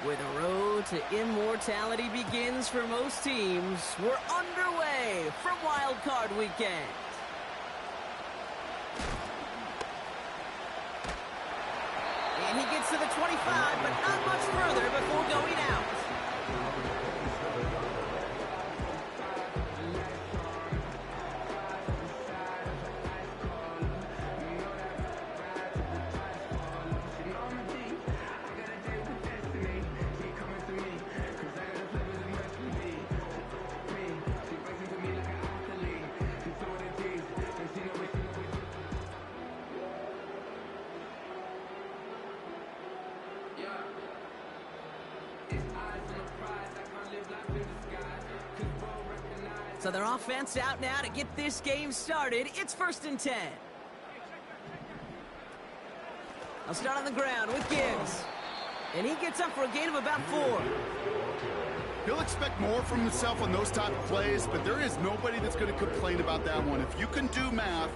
Where the road to immortality begins for most teams, we're underway for Wild Card Weekend. And he gets to the 25, but not much further before going out. So their offense out now to get this game started. It's 1st and 10. I'll start on the ground with Gibbs. And he gets up for a gain of about 4. He'll expect more from himself on those type of plays, but there is nobody that's going to complain about that one. If you can do math,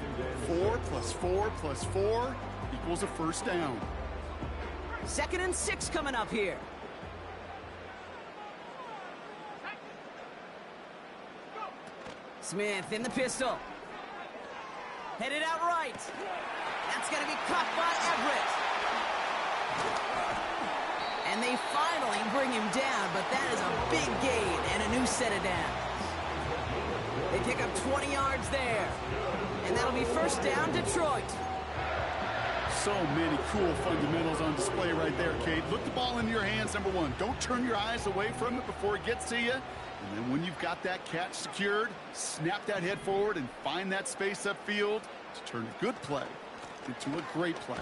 4 + 4 + 4 equals a first down. 2nd and 6 coming up here. Smith in the pistol. Headed out right. That's going to be caught by Everett. And they finally bring him down, but that is a big gain and a new set of downs. They pick up 20 yards there. And that'll be 1st down, Detroit. So many cool fundamentals on display right there, Kate. Look the ball into your hands, number one. Don't turn your eyes away from it before it gets to you. And then when you've got that catch secured, snap that head forward and find that space upfield to turn a good play into a great play.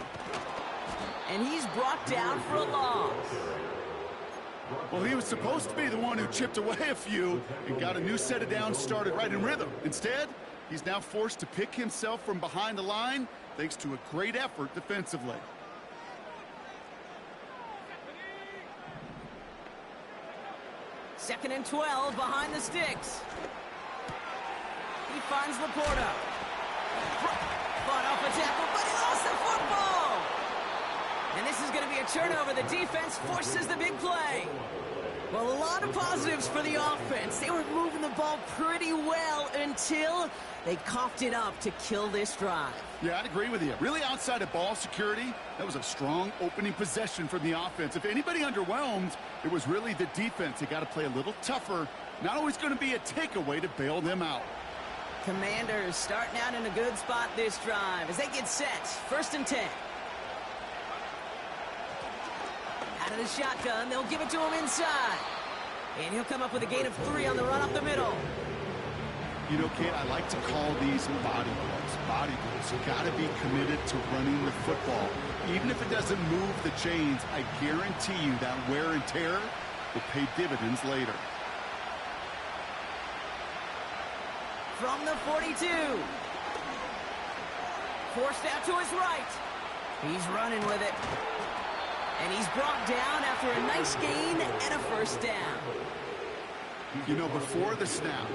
And he's brought down for a loss. Well, he was supposed to be the one who chipped away a few and got a new set of downs started right in rhythm. Instead, he's now forced to pick himself from behind the line thanks to a great effort defensively. Second and 12 behind the sticks. He finds Laporta. Fought off a tackle, but he lost the football. And this is going to be a turnover. The defense forces the big play. Well, a lot of positives for the offense. They were moving the ball pretty well until they coughed it up to kill this drive. Yeah, I'd agree with you. Really outside of ball security, that was a strong opening possession from the offense. If anybody underwhelmed, it was really the defense. They got to play a little tougher. Not always going to be a takeaway to bail them out. Commanders starting out in a good spot this drive as they get set. 1st and 10. Out of the shotgun, they'll give it to him inside. And he'll come up with a gain of 3 on the run up the middle. You know, Kate, I like to call these body blows. Body blows. You got to be committed to running the football. Even if it doesn't move the chains, I guarantee you that wear and tear will pay dividends later. From the 42. Forced out to his right. He's running with it. And he's brought down after a nice gain and a 1st down. You know, before the snap,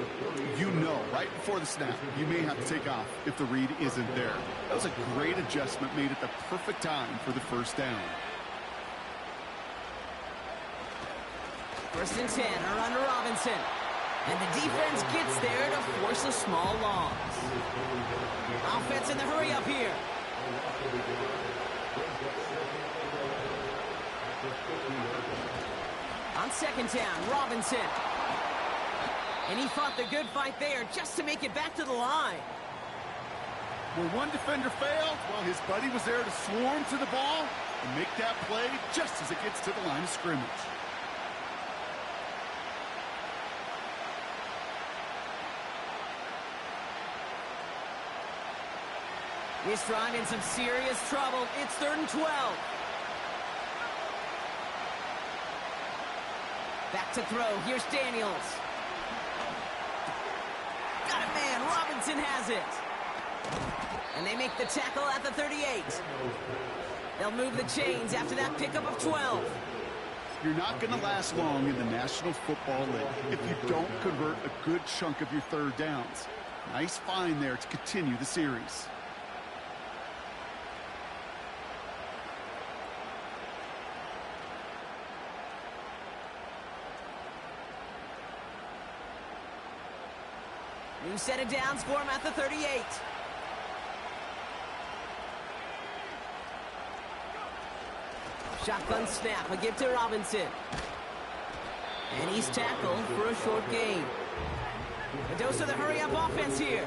right before the snap, you may have to take off if the read isn't there. That was a great adjustment made at the perfect time for the 1st down. 1st and 10, a run to Robinson. And the defense gets there to force a small loss. Offense in the hurry up here. On 2nd down, Robinson. And he fought the good fight there just to make it back to the line. Where one defender failed, well, his buddy was there to swarm to the ball and make that play just as it gets to the line of scrimmage. This drive in some serious trouble. It's 3rd and 12. Back to throw. Here's Daniels. Got it, man. Robinson has it. And they make the tackle at the 38. They'll move the chains after that pickup of 12. You're not going to last long in the National Football League if you don't convert a good chunk of your third downs. Nice find there to continue the series. New set of downs for him at the 38. Shotgun snap, a give to Robinson. And he's tackled for a short gain. A dose of the hurry-up offense here.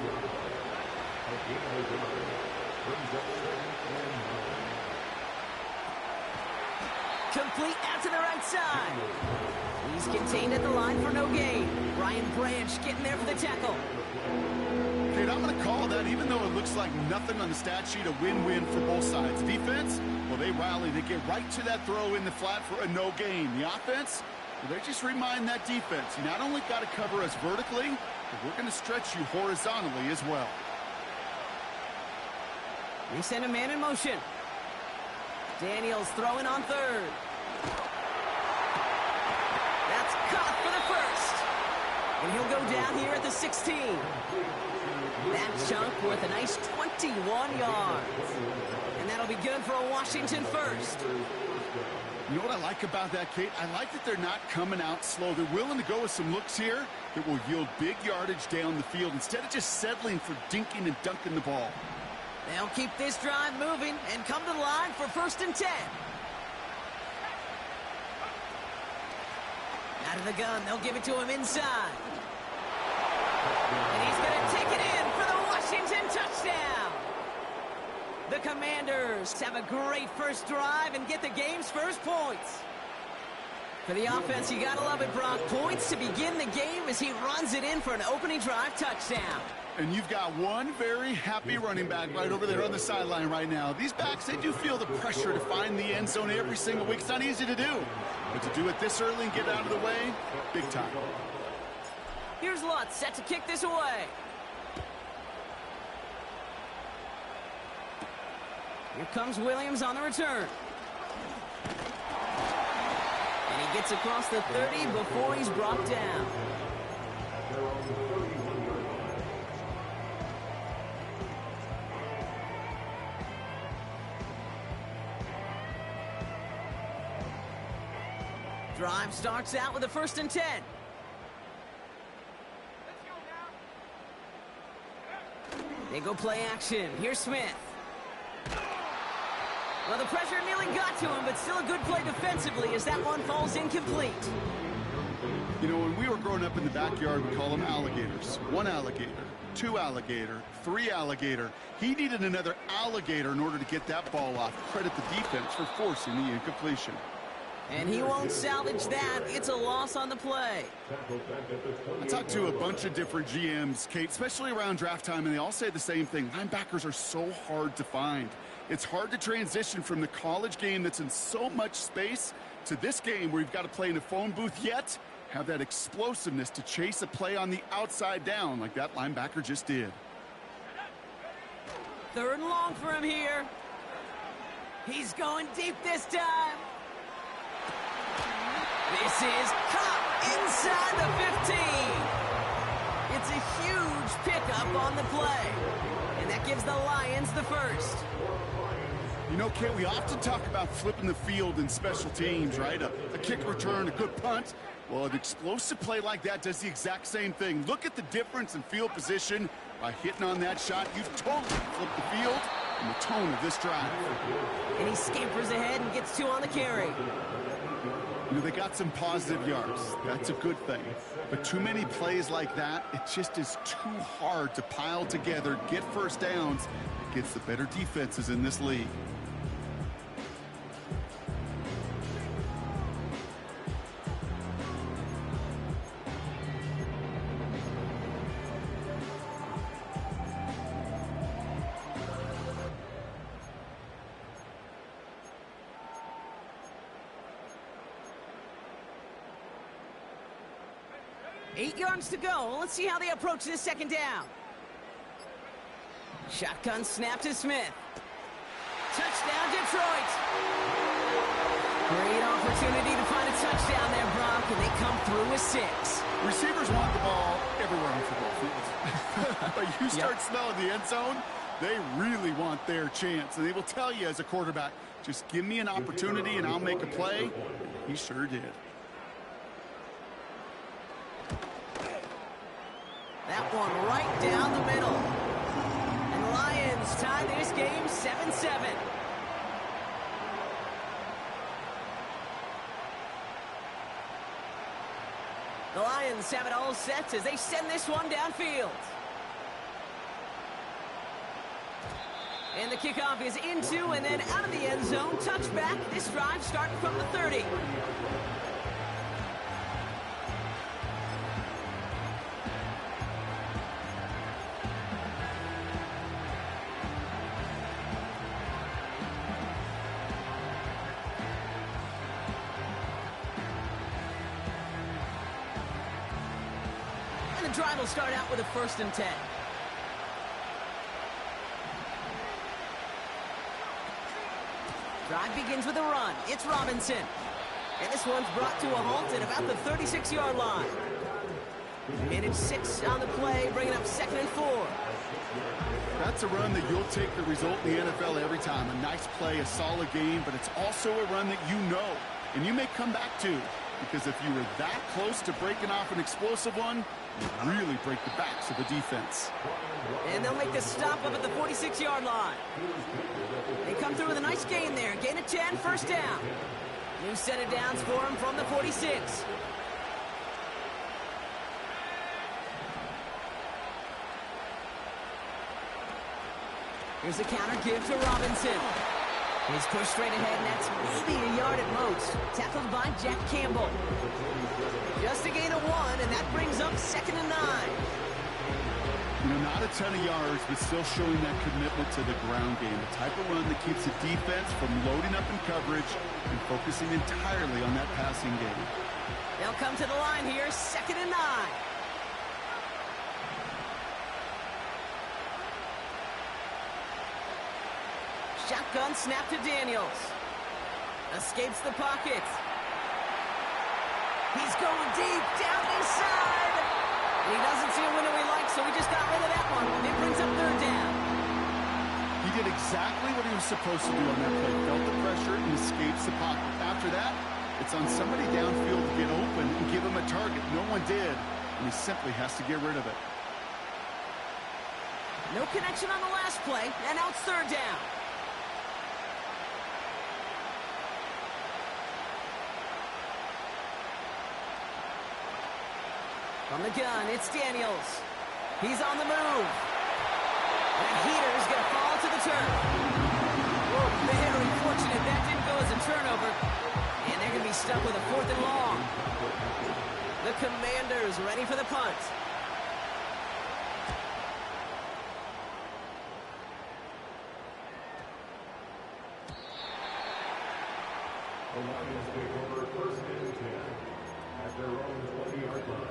Complete out to the right side. He's contained at the line for no gain. Ryan Branch getting there for the tackle. Kate, I'm going to call that, even though it looks like nothing on the stat sheet, a win-win for both sides. Defense, well, they rally. They get right to that throw in the flat for a no gain. The offense, well, they just remind that defense, you not only got to cover us vertically, but we're going to stretch you horizontally as well. We send a man in motion. Daniels throwing on third. That's caught for the first. And he'll go down here at the 16. That chunk worth a nice 21 yards. And that'll be good for a Washington first. You know what I like about that, Kate? I like that they're not coming out slow. They're willing to go with some looks here that will yield big yardage down the field instead of just settling for dinking and dunking the ball. They'll keep this drive moving and come to the line for 1st and 10. Out of the gun, they'll give it to him inside. And he's going to take it in for the Washington touchdown. The Commanders have a great first drive and get the game's first points. For the offense, you got to love it, Brock. Points to begin the game as he runs it in for an opening drive touchdown. And you've got one very happy running back right over there on the sideline right now. These backs, they do feel the pressure to find the end zone every single week. It's not easy to do. But to do it this early and get out of the way, big time. Here's Lutz set to kick this away. Here comes Williams on the return. And he gets across the 30 before he's brought down. Drive starts out with a 1st and 10. They go play action. Here's Smith. Well, the pressure nearly got to him, but still a good play defensively as that one falls incomplete. You know, when we were growing up in the backyard, we call them alligators. 1 alligator, 2 alligator, 3 alligator. He needed another alligator in order to get that ball off. Credit the defense for forcing the incompletion. And he won't salvage that. It's a loss on the play. I talked to a bunch of different GMs, Kate, especially around draft time, and they all say the same thing. Linebackers are so hard to find. It's hard to transition from the college game that's in so much space to this game where you've got to play in a phone booth, yet have that explosiveness to chase a play on the outside down like that linebacker just did. 3rd and long for him here. He's going deep this time. This is caught inside the 15. It's a huge pickup on the play. And that gives the Lions the first. You know, Kate, we often talk about flipping the field in special teams, right? A kick return, a good punt. Well, an explosive play like that does the exact same thing. Look at the difference in field position by hitting on that shot. You've totally flipped the field and the tone of this drive. And he scampers ahead and gets 2 on the carry. You know, they got some positive yards. That's a good thing. But too many plays like that, it just is too hard to pile together, get first downs against the better defenses in this league. Eight yards to go. Let's see how they approach this 2nd down. Shotgun snap to Smith. Touchdown, Detroit. Great opportunity to find a touchdown there, Brock, and they come through with 6. Receivers want the ball everywhere on football fields. But you start smelling the end zone, they really want their chance. And they will tell you as a quarterback, just give me an opportunity and I'll make a play. He sure did. That one right down the middle. And the Lions tie this game 7-7. The Lions have it all set as they send this one downfield. And the kickoff is into and then out of the end zone. Touchback. This drive starting from the 30. The drive will start out with a 1st and 10. Drive begins with a run. It's Robinson. And this one's brought to a halt at about the 36-yard line. Minute 6 on the play, bringing up 2nd and 4. That's a run that you'll take the result in the NFL every time. A nice play, a solid game, but it's also a run that you know and you may come back to. Because if you were that close to breaking off an explosive one, you really break the backs of the defense. And they'll make the stop up at the 46-yard line. They come through with a nice gain there. Gain of 10, 1st down. New set of downs for him from the 46. Here's a counter give to Robinson. He's pushed straight ahead, and that's maybe a yard at most. Tackled by Jack Campbell. Just a gain of 1, and that brings up 2nd and 9. You know, not a ton of yards, but still showing that commitment to the ground game. The type of run that keeps the defense from loading up in coverage and focusing entirely on that passing game. They'll come to the line here, 2nd and 9. Shotgun snap to Daniels. Escapes the pocket. He's going deep, down inside. And he doesn't see a window he likes, so he just got rid of that one. It brings up 3rd down. He did exactly what he was supposed to do on that play. Felt the pressure and escapes the pocket. After that, it's on somebody downfield to get open and give him a target. No one did, and he simply has to get rid of it. No connection on the last play, and now it's 3rd down. From the gun, it's Daniels. He's on the move. That heater's going to fall to the turf. Whoa, very fortunate that didn't go as a turnover. And they're going to be stuck with a 4th and long. The Commanders ready for the punt. The Lions take over 1st and 10 at their own 20-yard line.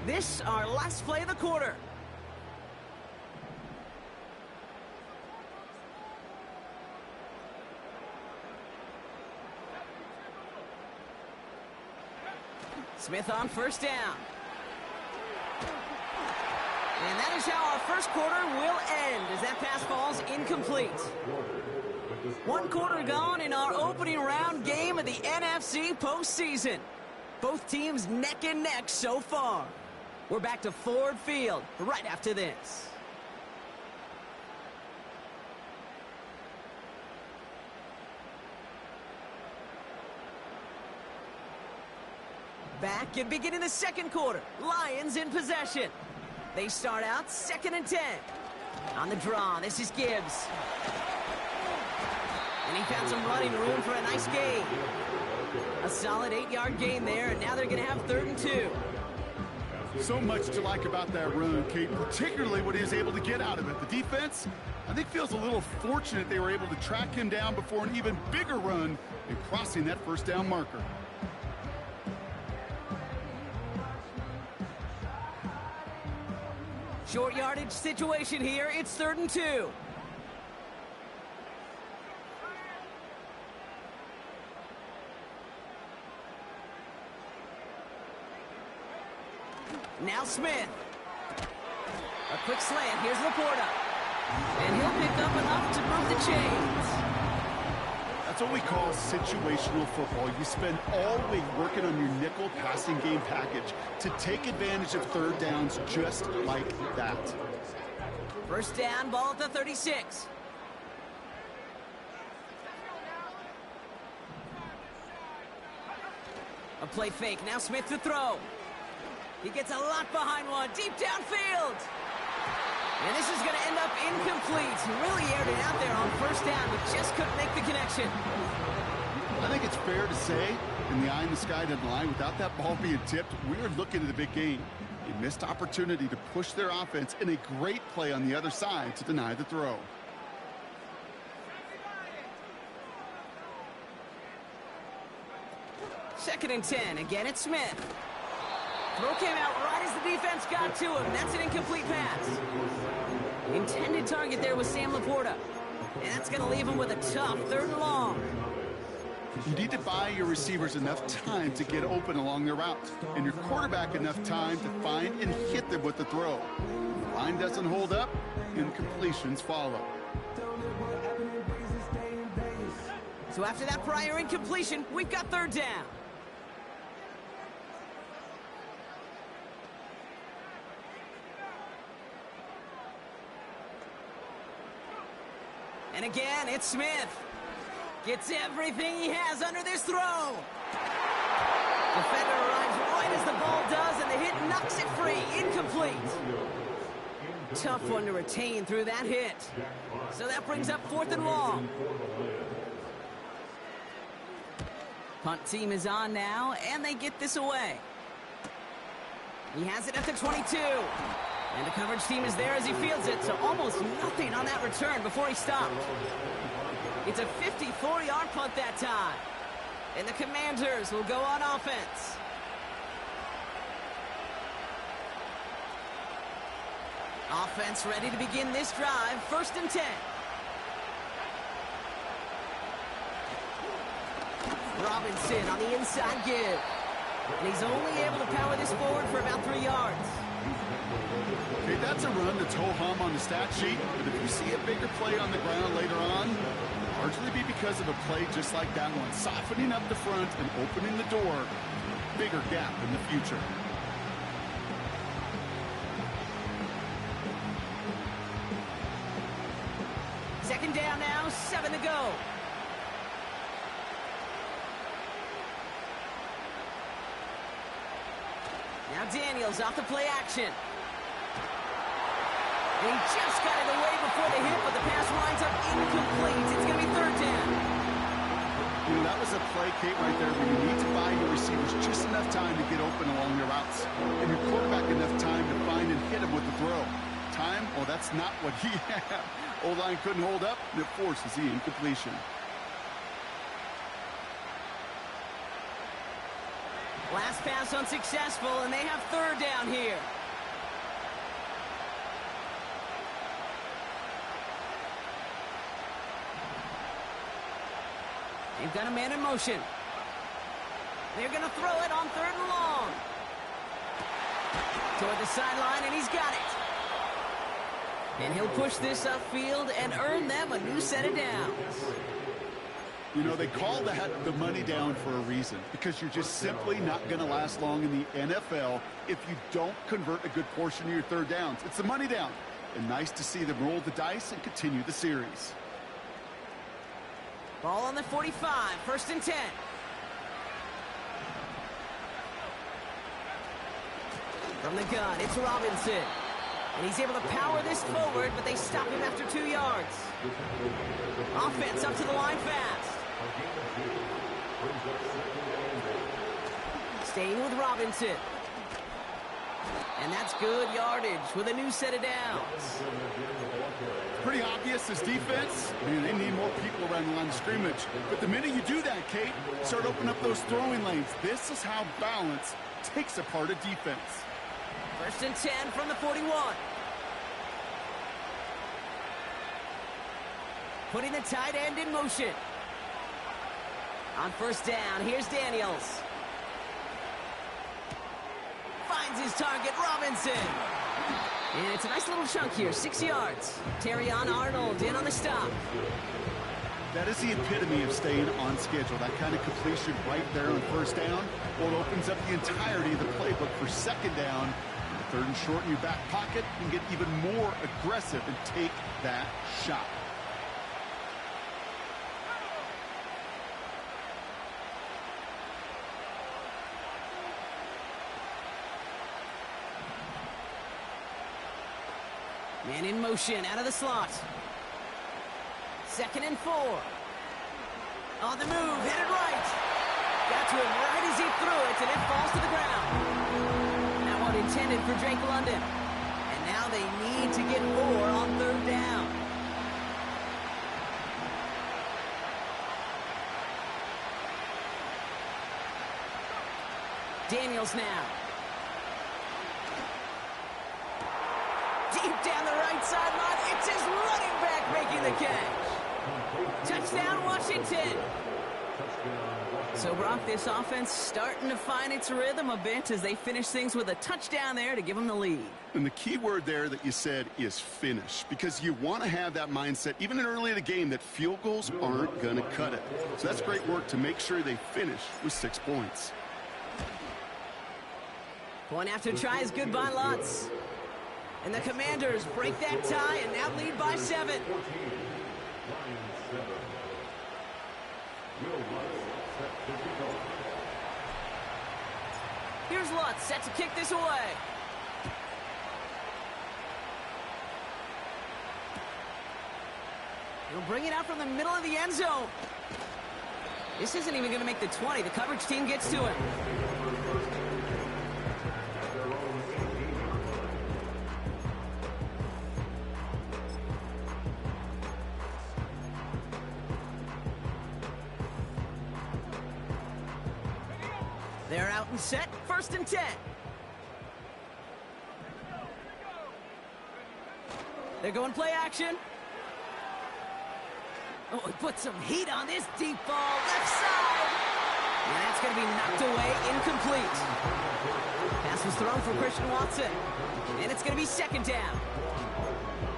This, our last play of the quarter. Smith on 1st down. And that is how our 1st quarter will end as that pass falls incomplete. 1 quarter gone in our opening round game of the NFC postseason. Both teams neck and neck so far. We're back to Ford Field right after this. Back and beginning the 2nd quarter. Lions in possession. They start out 2nd and 10. On the draw, this is Gibbs. And he found some running room for a nice gain. A solid 8-yard gain there, and now they're going to have 3rd and 2. So much to like about that run, Kate, particularly what he was able to get out of it. The defense, I think feels a little fortunate they were able to track him down before an even bigger run and crossing that first down marker. Short yardage situation here. It's 3rd and 2. Now Smith. A quick slant. Here's Laporta. And he'll pick up enough to move the chains. That's what we call situational football. You spend all week working on your nickel passing game package to take advantage of 3rd downs just like that. First down, ball at the 36. A play fake. Now Smith to throw. He gets a lot behind one. Deep downfield. And this is going to end up incomplete. He really aired it out there on first down, but just couldn't make the connection. I think it's fair to say, in the eye in the sky doesn't lie, without that ball being tipped, we're looking at a big game. A missed opportunity to push their offense and a great play on the other side to deny the throw. Second and 10. Again, it's Smith. Throw came out right as the defense got to him. That's an incomplete pass. Intended target there was Sam Laporta. And that's going to leave him with a tough 3rd and long. You need to buy your receivers enough time to get open along their route, and your quarterback enough time to find and hit them with the throw. If the line doesn't hold up, incompletions follow. So after that prior incompletion, we've got 3rd down. And again, it's Smith. Gets everything he has under this throw. Defender arrives right as the ball does, and the hit knocks it free. Incomplete. Tough one to retain through that hit. So that brings up 4th and long. Punt team is on now, and they get this away. He has it at the 22. And the coverage team is there as he fields it, so almost nothing on that return before he stopped. It's a 54-yard punt that time. And the Commanders will go on offense. Offense ready to begin this drive. 1st and 10. Robinson on the inside give. And he's only able to power this forward for about 3 yards. Okay, that's a run that's ho-hum on the stat sheet, but if you see a bigger play on the ground later on, it'll largely be because of a play just like that one, softening up the front and opening the door to a bigger gap in the future. Second down now, 7 to go. Now Daniels off the play action. And he just got it away before the hit, but the pass winds up incomplete. It's going to be 3rd down. You know, that was a play, Kate, right there, where you need to buy your receivers just enough time to get open along their routes. And your quarterback enough time to find and hit him with the throw. Time? Well, that's not what he had. O-line couldn't hold up, and it forces the incompletion. Last pass unsuccessful, and they have 3rd down here. They've got a man in motion. They're going to throw it on 3rd and long. Toward the sideline, and he's got it. And he'll push this upfield and earn them a new set of downs. You know, they call that the money down for a reason, because you're just simply not going to last long in the NFL if you don't convert a good portion of your 3rd downs. It's the money down. And nice to see them roll the dice and continue the series. Ball on the 45, 1st and 10. From the gun, it's Robinson. And he's able to power this forward, but they stop him after 2 yards. Offense up to the line fast. Staying with Robinson. And that's good yardage with a new set of downs. Pretty obvious as defense. Man, they need more people around the line of scrimmage. But the minute you do that, Kate, start opening up those throwing lanes. This is how balance takes apart a defense. 1st and 10 from the 41. Putting the tight end in motion. On 1st down, here's Daniels. Finds his target, Robinson. And it's a nice little chunk here, 6 yards. Terrion Arnold in on the stop. That is the epitome of staying on schedule. That kind of completion right there on 1st down. Well, it opens up the entirety of the playbook for 2nd down. 3rd and short in your back pocket. You can get even more aggressive and take that shot. Man in motion, out of the slot. 2nd and 4. On the move, headed right. Got to him right as he threw it, and it falls to the ground. That one intended for Drake London. And now they need to get 4 on 3rd down. Daniels now. Deep down the right sideline, it's his running back making the catch. Touchdown, Washington. So, Brock, this offense starting to find its rhythm a bit as they finish things with a touchdown there to give them the lead. And the key word there that you said is finish, because you want to have that mindset, even in early in the game, that field goals aren't going to cut it. So that's great work to make sure they finish with 6 points. Point after try is good by Lutz. And the Commanders break that tie and now lead by 7. Here's Lutz set to kick this away. He'll bring it out from the middle of the end zone. This isn't even going to make the 20. The coverage team gets to him. They're out and set, 1st and 10. They're going play action. Oh, he put some heat on this deep ball, left side. And that's going to be knocked away, incomplete. Pass was thrown for Christian Watson. And it's going to be 2nd down.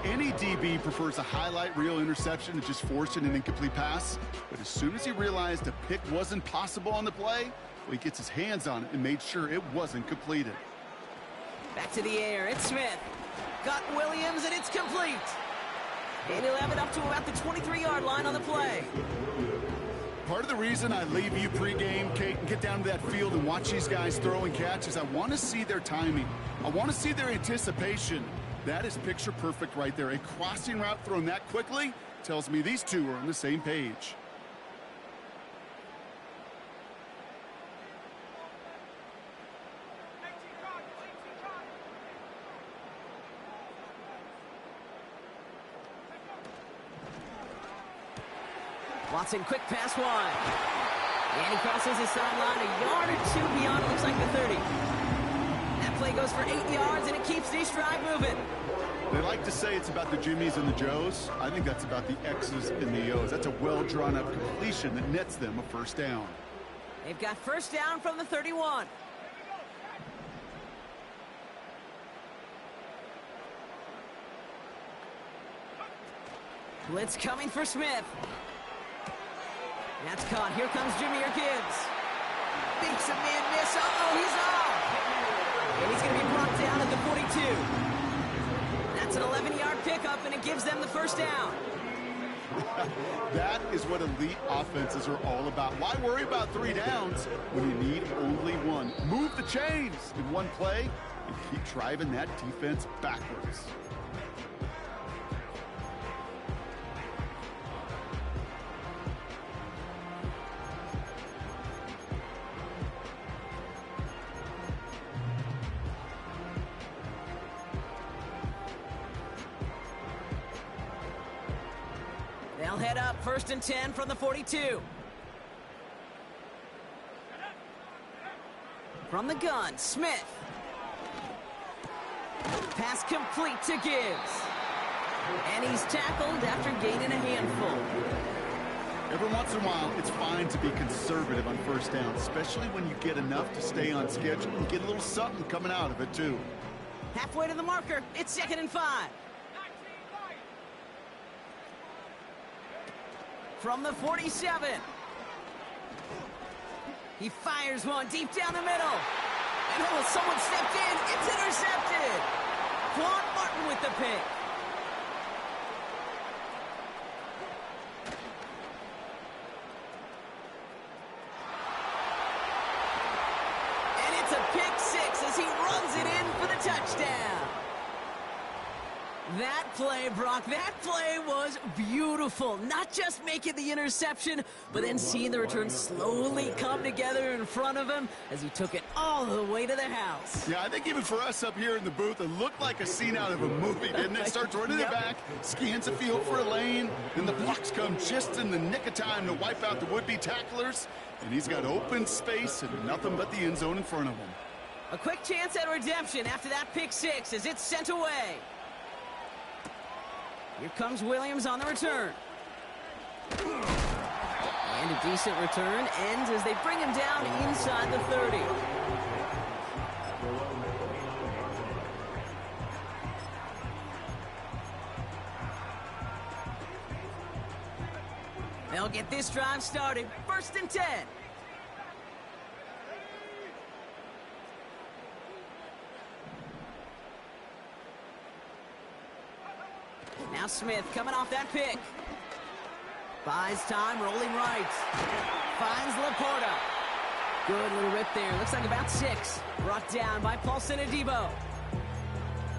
Any DB prefers a highlight reel interception to just forcing an incomplete pass. But as soon as he realized a pick wasn't possible on the play, well, he gets his hands on it and made sure it wasn't completed. Back to the air, it's Smith. Got Williams, and it's complete. And he'll have it up to about the 23-yard line on the play. Part of the reason I leave you pregame, Kate, and get down to that field and watch these guys throw and catch is I want to see their timing. I want to see their anticipation. That is picture perfect right there. A crossing route thrown that quickly tells me these two are on the same page. Watson, quick pass wide. And he crosses his sideline a yard or 2 beyond, looks like the 30. That play goes for 8 yards, and it keeps this drive moving. They like to say it's about the Jimmies and the Joes. I think that's about the X's and the O's. That's a well-drawn-up completion that nets them a 1st down. They've got 1st down from the 31. Blitz coming for Smith. That's caught. Here comes Jameer Gibbs. Beats a man miss. Uh-oh, he's off. And he's going to be brought down at the 42. That's an 11-yard pickup, and it gives them the 1st down. That is what elite offenses are all about. Why worry about 3 downs when you need only 1? Move the chains in one play and keep driving that defense backwards. head up 1st and 10 from the 42. From the gun, Smith. Pass complete to Gibbs. And he's tackled after gaining a handful. Every once in a while, it's fine to be conservative on 1st down, especially when you get enough to stay on schedule and get a little something coming out of it, too. Halfway to the marker, it's 2nd and 5. From the 47. He fires one deep down the middle. And someone stepped in. It's intercepted. Quan Martin with the pick. And it's a pick 6 as he runs it in for the touchdown. That play, Brock, that play was beautiful. Not just making the interception, but then seeing the return slowly come together in front of him as he took it all the way to the house. Yeah, I think even for us up here in the booth, it looked like a scene out of a movie, didn't it? Starts running it back, scans the field for a lane, and the blocks come just in the nick of time to wipe out the would-be tacklers, and he's got open space and nothing but the end zone in front of him. A quick chance at redemption after that pick 6 as it's sent away. Here comes Williams on the return. And a decent return ends as they bring him down inside the 30. They'll get this drive started. 1st and 10. Now Smith coming off that pick. Buys time, rolling right. Finds Laporta. Good little rip there. Looks like about 6. Brought down by Paulson Adebo.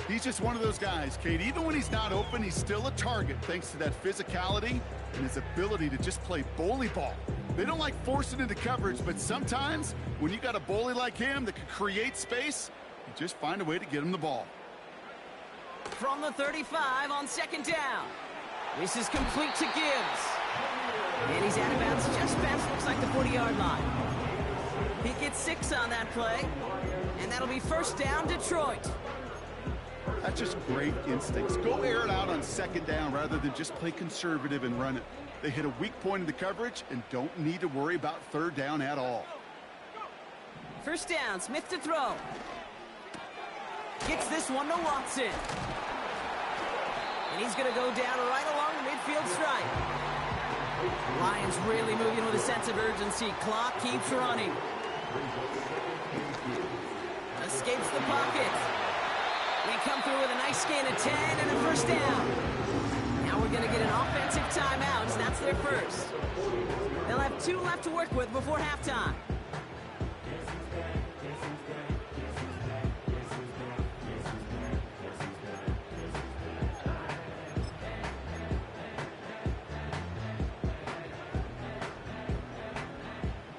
He's just one of those guys, Kate. Even when he's not open, he's still a target thanks to that physicality and his ability to just play bully ball. They don't like forcing into coverage, but sometimes when you got a bully like him that can create space, you just find a way to get him the ball. From the 35 on 2nd down. This is complete to Gibbs. And he's out of bounds just past, looks like the 40-yard line. He gets 6 on that play. And that'll be 1st down, Detroit. That's just great instincts. Go air it out on 2nd down rather than just play conservative and run it. They hit a weak point in the coverage and don't need to worry about 3rd down at all. 1st down, Smith to throw. Gets this one to Watson. And he's going to go down right along the midfield stripe. Lions really moving with a sense of urgency. Clock keeps running. Escapes the pocket. We come through with a nice gain of 10 and a 1st down. Now we're going to get an offensive timeout, so that's their first. They'll have 2 left to work with before halftime.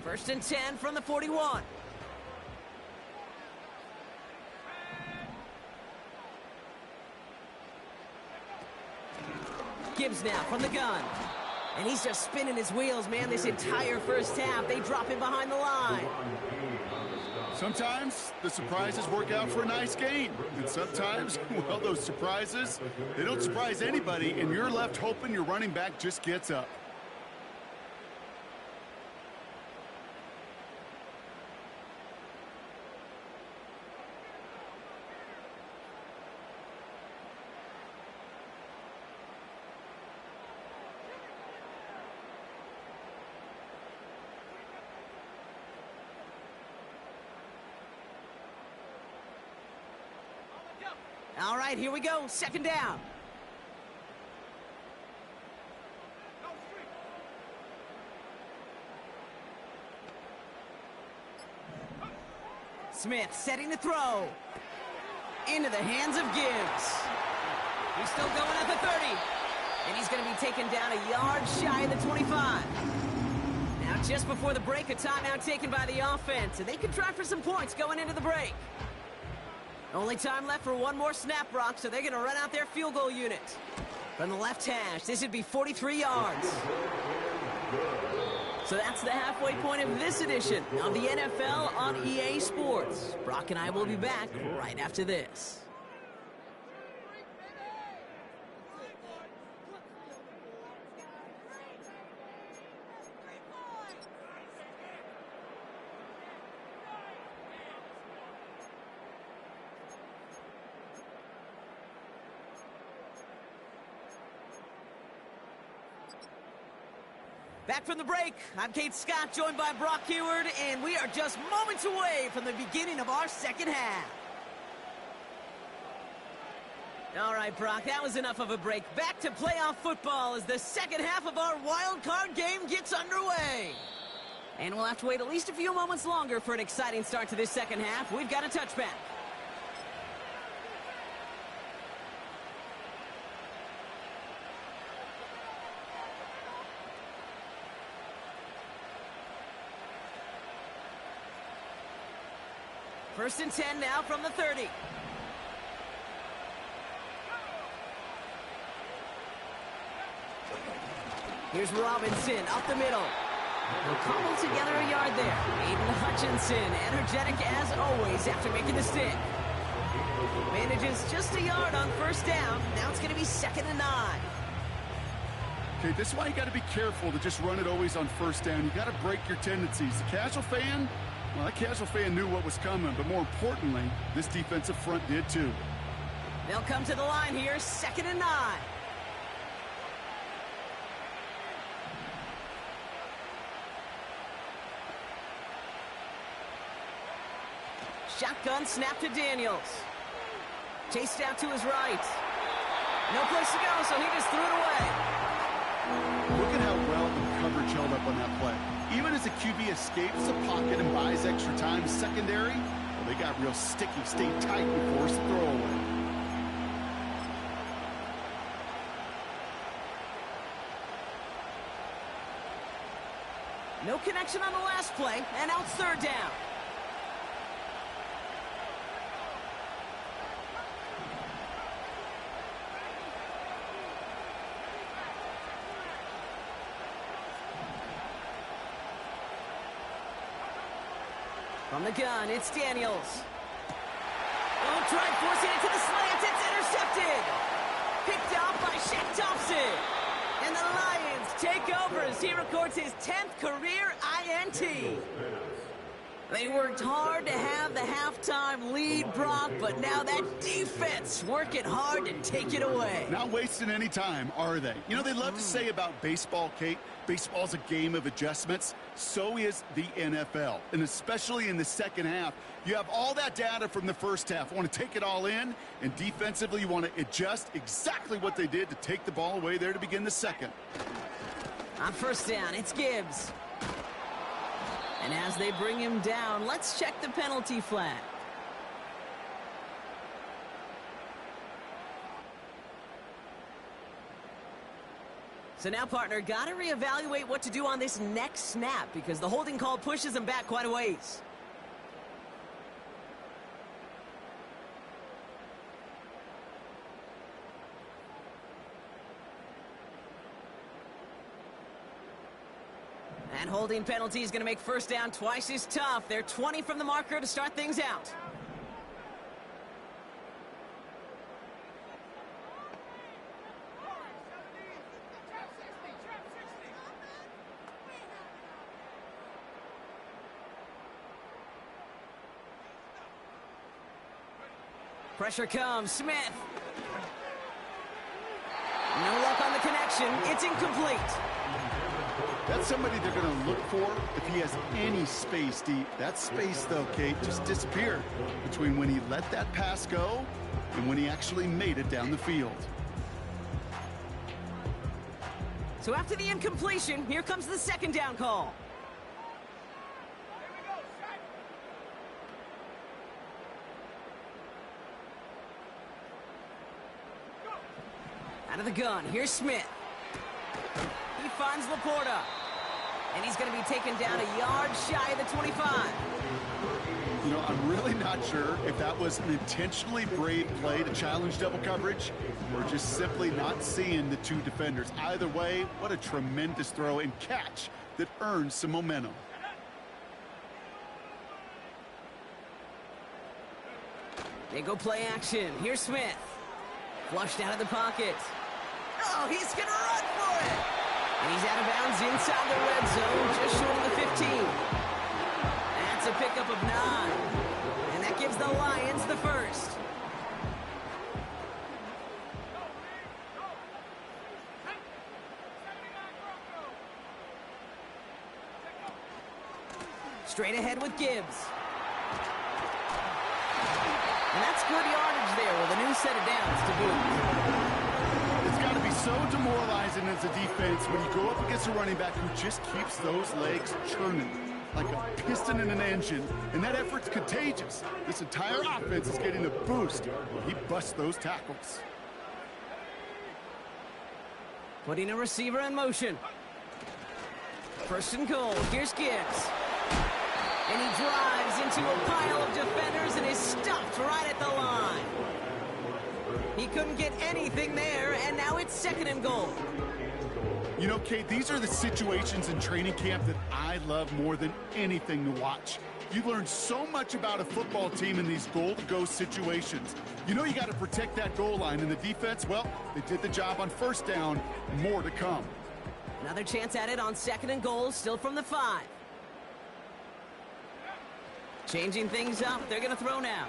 First and 10 from the 41. Gibbs now from the gun. And he's just spinning his wheels, man, this entire 1st half. They drop him behind the line. Sometimes the surprises work out for a nice gain. And sometimes, well, those surprises, they don't surprise anybody, and you're left hoping your running back just gets up. All right, here we go. 2nd down. Smith setting the throw. Into the hands of Gibbs. He's still going at the 30. And he's going to be taken down a yard shy of the 25. Now, just before the break, a timeout taken by the offense. And they can try for some points going into the break. Only time left for one more snap, Brock, so they're going to run out their field goal unit. From the left hash, this would be 43 yards. So that's the halfway point of this edition of the NFL on EA Sports. Brock and I will be back right after this. Back from the break, I'm Kate Scott, joined by Brock Heward, and we are just moments away from the beginning of our second half. All right, Brock, that was enough of a break. Back to playoff football as the second half of our wild card game gets underway. And we'll have to wait at least a few moments longer for an exciting start to this second half. We've got a touchback. First and 10 now from the 30. Here's Robinson up the middle. He'll cobble together a yard there. Aiden Hutchinson, energetic as always after making the stick. Manages just a yard on first down. Now it's going to be 2nd and 9. Okay, this is why you got to be careful to just run it always on first down. You got to break your tendencies. The casual fan, well, that casual fan knew what was coming, but more importantly, this defensive front did too. They'll come to the line here, 2nd and 9. Shotgun snap to Daniels. Chased out to his right. No place to go, so he just threw it away. Look at how well the coverage held up on that play. Even as the QB escapes the pocket and buys extra time, secondary, well, they got real sticky, stayed tight and forced the throw away. No connection on the last play, and out 3rd down. From the gun, it's Daniels. Oh, tried forcing it to the slant. It's intercepted. Picked off by Shaq Thompson. And the Lions take over as he records his 10th career INT. They worked hard to have the halftime lead, Brock, but now that defense working hard to take it away. Not wasting any time, are they? You know, they love to say about baseball, Kate, baseball's a game of adjustments. So is the NFL. And especially in the second half, you have all that data from the first half. You want to take it all in, and defensively you want to adjust exactly what they did to take the ball away there to begin the second. On first down, it's Gibbs. And as they bring him down, let's check the penalty flag. So now, partner, got to reevaluate what to do on this next snap because the holding call pushes him back quite a ways. And holding penalty is going to make first down twice as tough. They're 20 from the marker to start things out. Pressure comes. Smith. No luck on the connection. It's incomplete. That's somebody they're going to look for if he has any space deep. That space, though, Kate, just disappeared between when he let that pass go and when he actually made it down the field. So after the incompletion, here comes the second down call. Out of the gun, here's Smith. He finds Laporta. And he's going to be taken down a yard shy of the 25. You know, I'm really not sure if that was an intentionally brave play to challenge double coverage or just simply not seeing the two defenders. Either way, what a tremendous throw and catch that earns some momentum. They go play action. Here's Smith. Flushed out of the pocket. Oh, he's going to run for it. And he's out of bounds inside the red zone, just short of the 15. That's a pickup of 9. And that gives the Lions the first. Straight ahead with Gibbs. And that's good yardage there with a new set of downs to boot. It's got to be so demoralizing as a defense when you go up against a running back who just keeps those legs churning like a piston in an engine, and that effort's contagious. This entire offense is getting a boost when he busts those tackles. Putting a receiver in motion. First and goal. Here's Gibbs. And he drives into a pile of defenders and is stopped right at the line. He couldn't get anything there, and now it's second and goal. You know, Kate, these are the situations in training camp that I love more than anything to watch. You learn so much about a football team in these goal-to-go situations. You know you got to protect that goal line, and the defense, well, they did the job on first down. More to come. Another chance at it on second and goal, still from the 5. Changing things up, they're going to throw now.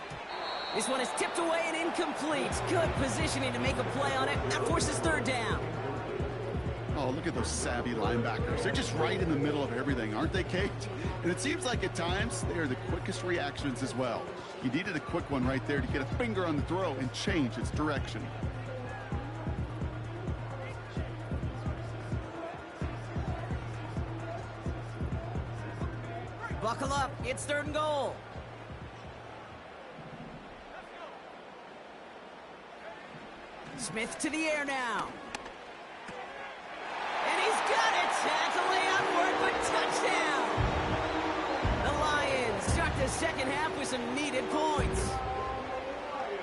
This one is tipped away and incomplete. Good positioning to make a play on it. That forces third down. Oh, look at those savvy linebackers. They're just right in the middle of everything, aren't they, Kate? And it seems like at times they are the quickest reactions as well. You needed a quick one right there to get a finger on the throw and change its direction. Buckle up, it's third and goal. Smith to the air now. And he's got it, tackling upward, but touchdown. The Lions start the second half with some needed points.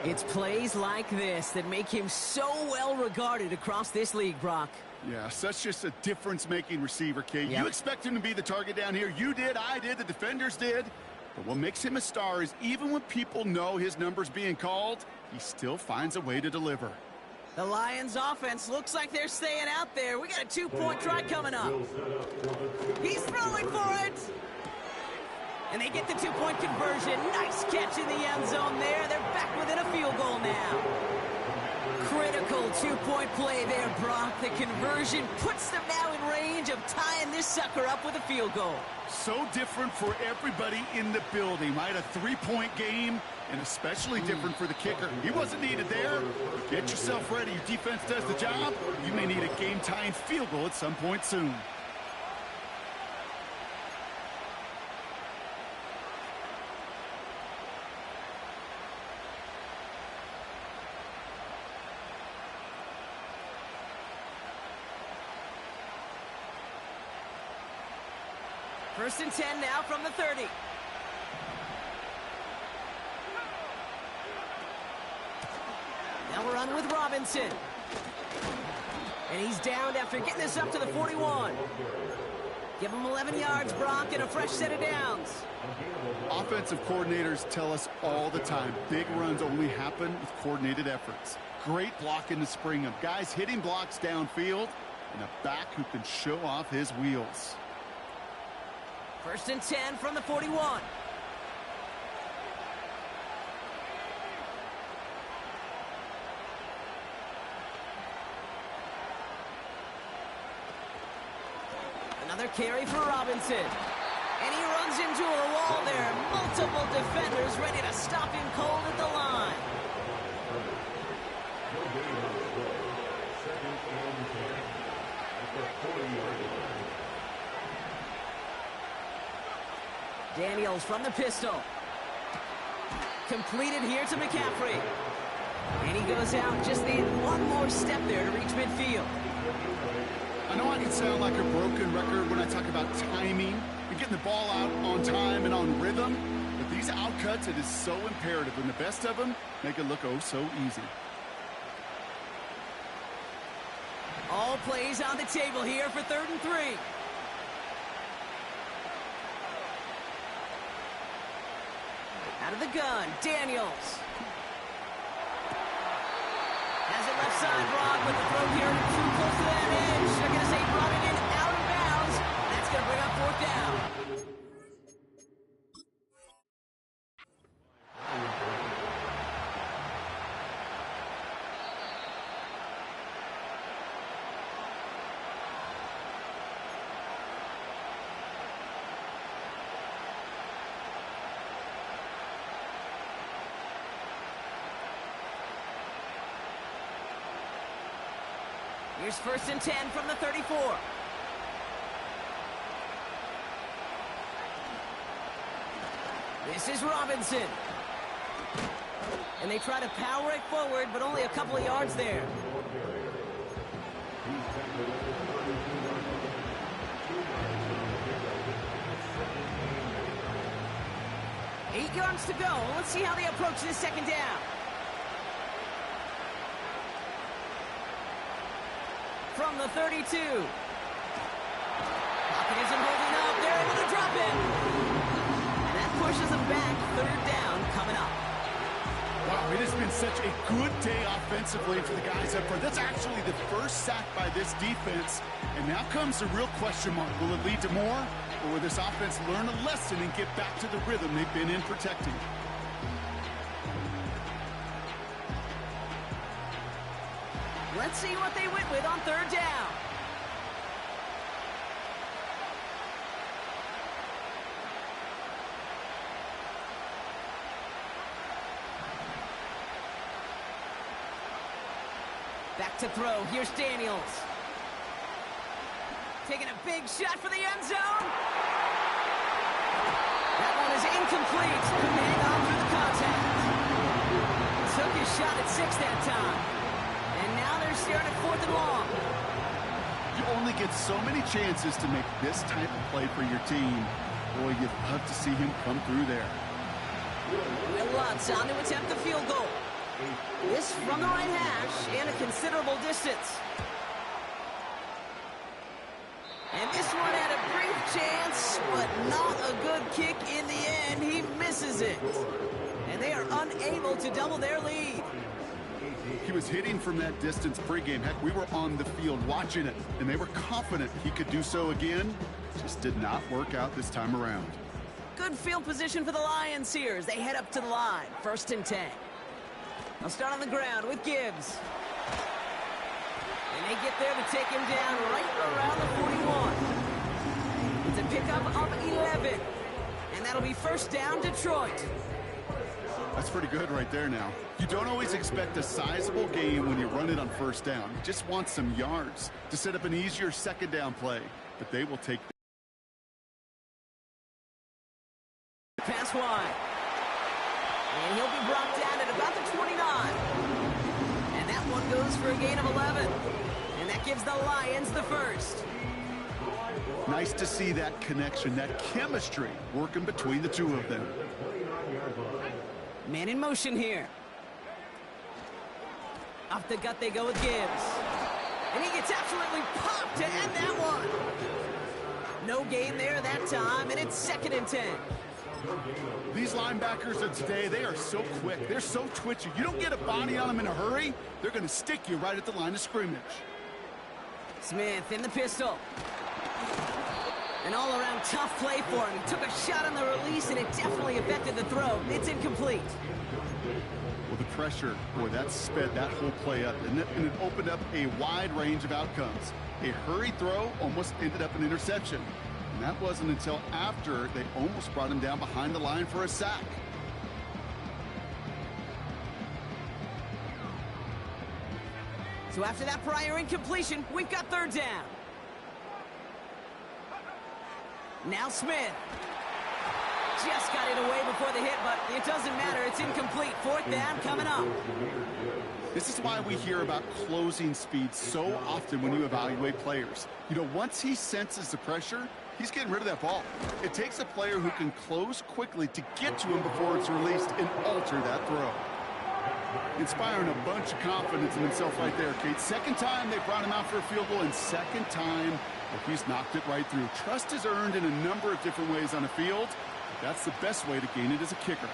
It's plays like this that make him so well regarded across this league, Brock. Yeah, such just a difference-making receiver, Kate. Yep. You expect him to be the target down here. You did, I did, the defenders did. But what makes him a star is even when people know his number's being called, he still finds a way to deliver. The Lions offense looks like they're staying out there. We got a 2-point try coming up. He's throwing for it. And they get the 2-point conversion. Nice catch in the end zone there. They're back within a field goal now. Critical 2-point play there, Brock. The conversion puts them now in range of tying this sucker up with a field goal. So different for everybody in the building, right? A 3-point game, and especially different for the kicker. He wasn't needed there. Get yourself ready. Your defense does the job. You may need a game-tying field goal at some point soon. First and 10 now from the 30. Now we're on with Robinson. And he's downed after getting this up to the 41. Give him 11 yards, Brock, and a fresh set of downs. Offensive coordinators tell us all the time, big runs only happen with coordinated efforts. Great block in the spring of guys hitting blocks downfield and a back who can show off his wheels. First and 10 from the 41. Another carry for Robinson. And he runs into a wall there. Multiple defenders ready to stop him cold at the line. Daniels from the pistol. Completed here to McCaffrey. And he goes out, just need one more step there to reach midfield. I know I can sound like a broken record when I talk about timing and getting the ball out on time and on rhythm, With these outcuts, it is so imperative, and the best of them make it look oh so easy. All plays on the table here for 3rd and 3. Out of the gun, Daniels. Has it left side, Brock, with the throw here too close to that edge. They're going to say brought it in out of bounds. That's going to bring up 4th down. Here's 1st and 10 from the 34. This is Robinson. And they try to power it forward, but only a couple of yards there. Eight yards to go. Let's see how they approach this 2nd down. From the 32. Pocket isn't holding up. They're able to drop it. And that pushes them back. 3rd down coming up. Wow, it has been such a good day offensively for the guys up front. That's actually the first sack by this defense. And now comes the real question mark. Will it lead to more? Or will this offense learn a lesson and get back to the rhythm they've been in protecting? Let's see what they went with on 3rd down. Back to throw. Here's Daniels. Taking a big shot for the end zone. That one is incomplete. Couldn't hang on through the contact. Took his shot at 6 that time. And now they're staring at 4th and long. You only get so many chances to make this type of play for your team. Boy, you'd love to see him come through there. Will Lutz on to attempt the field goal. This from the right hash and a considerable distance. And this one had a brief chance, but not a good kick in the end. He misses it. And they are unable to double their lead. He was hitting from that distance pregame. Heck, we were on the field watching it, and they were confident he could do so again. Just did not work out this time around. Good field position for the Lions here as they head up to the line. 1st and 10. They'll start on the ground with Gibbs. And they get there to take him down right around the 41. It's a pickup of 11. And that'll be 1st down, Detroit. That's pretty good right there now. You don't always expect a sizable gain when you run it on 1st down. You just want some yards to set up an easier 2nd down play. But they will take pass wide. And he'll be brought down at about the 29. And that one goes for a gain of 11. And that gives the Lions the 1st. Nice to see that connection, that chemistry working between the two of them. Man in motion here. Off the gut they go with Gibbs. And he gets absolutely popped to end that one. No gain there that time, and it's 2nd and 10. These linebackers of today, they are so quick. They're so twitchy. You don't get a body on them in a hurry, they're going to stick you right at the line of scrimmage. Smith in the pistol. An all-around tough play for him. He took a shot on the release, and it definitely affected the throw. It's incomplete. Well, the pressure, boy, that sped that whole play up, and it opened up a wide range of outcomes. A hurried throw almost ended up an interception. And that wasn't until after they almost brought him down behind the line for a sack. So after that prior incompletion, we've got 3rd down. Now Smith. Just got it away before the hit, but it doesn't matter. It's incomplete. 4th down coming up. This is why we hear about closing speed so often when you evaluate players. You know, once he senses the pressure, He's getting rid of that ball. It takes a player who can close quickly to get to him before it's released and alter that throw. Inspiring a bunch of confidence in himself right there, Kate. Second time they brought him out for a field goal, and second time he's knocked it right through. Trust is earned in a number of different ways on a field. That's the best way to gain it as a kicker.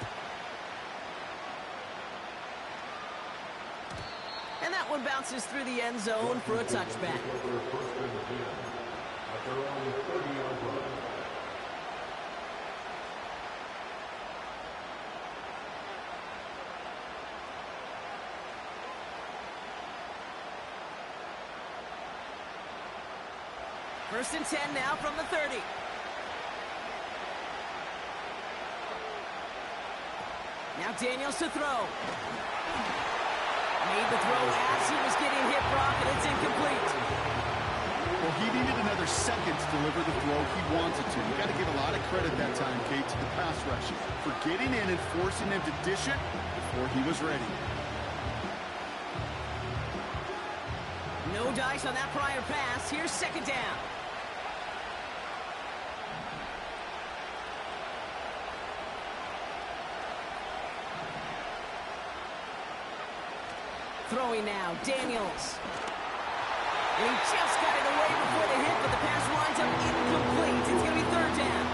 And that one bounces through the end zone for a touchback. First and 10 now from the 30. Now Daniels to throw. Made the throw as he was getting hit, Brock, and it's incomplete. Well, he needed another second to deliver the throw he wanted to. You got to give a lot of credit that time, Kate, to the pass rush for getting in and forcing him to dish it before he was ready. No dice on that prior pass. Here's second down. Throwing now, Daniels. And he just got it away before the hit, but the pass winds up incomplete. It's going to be third down.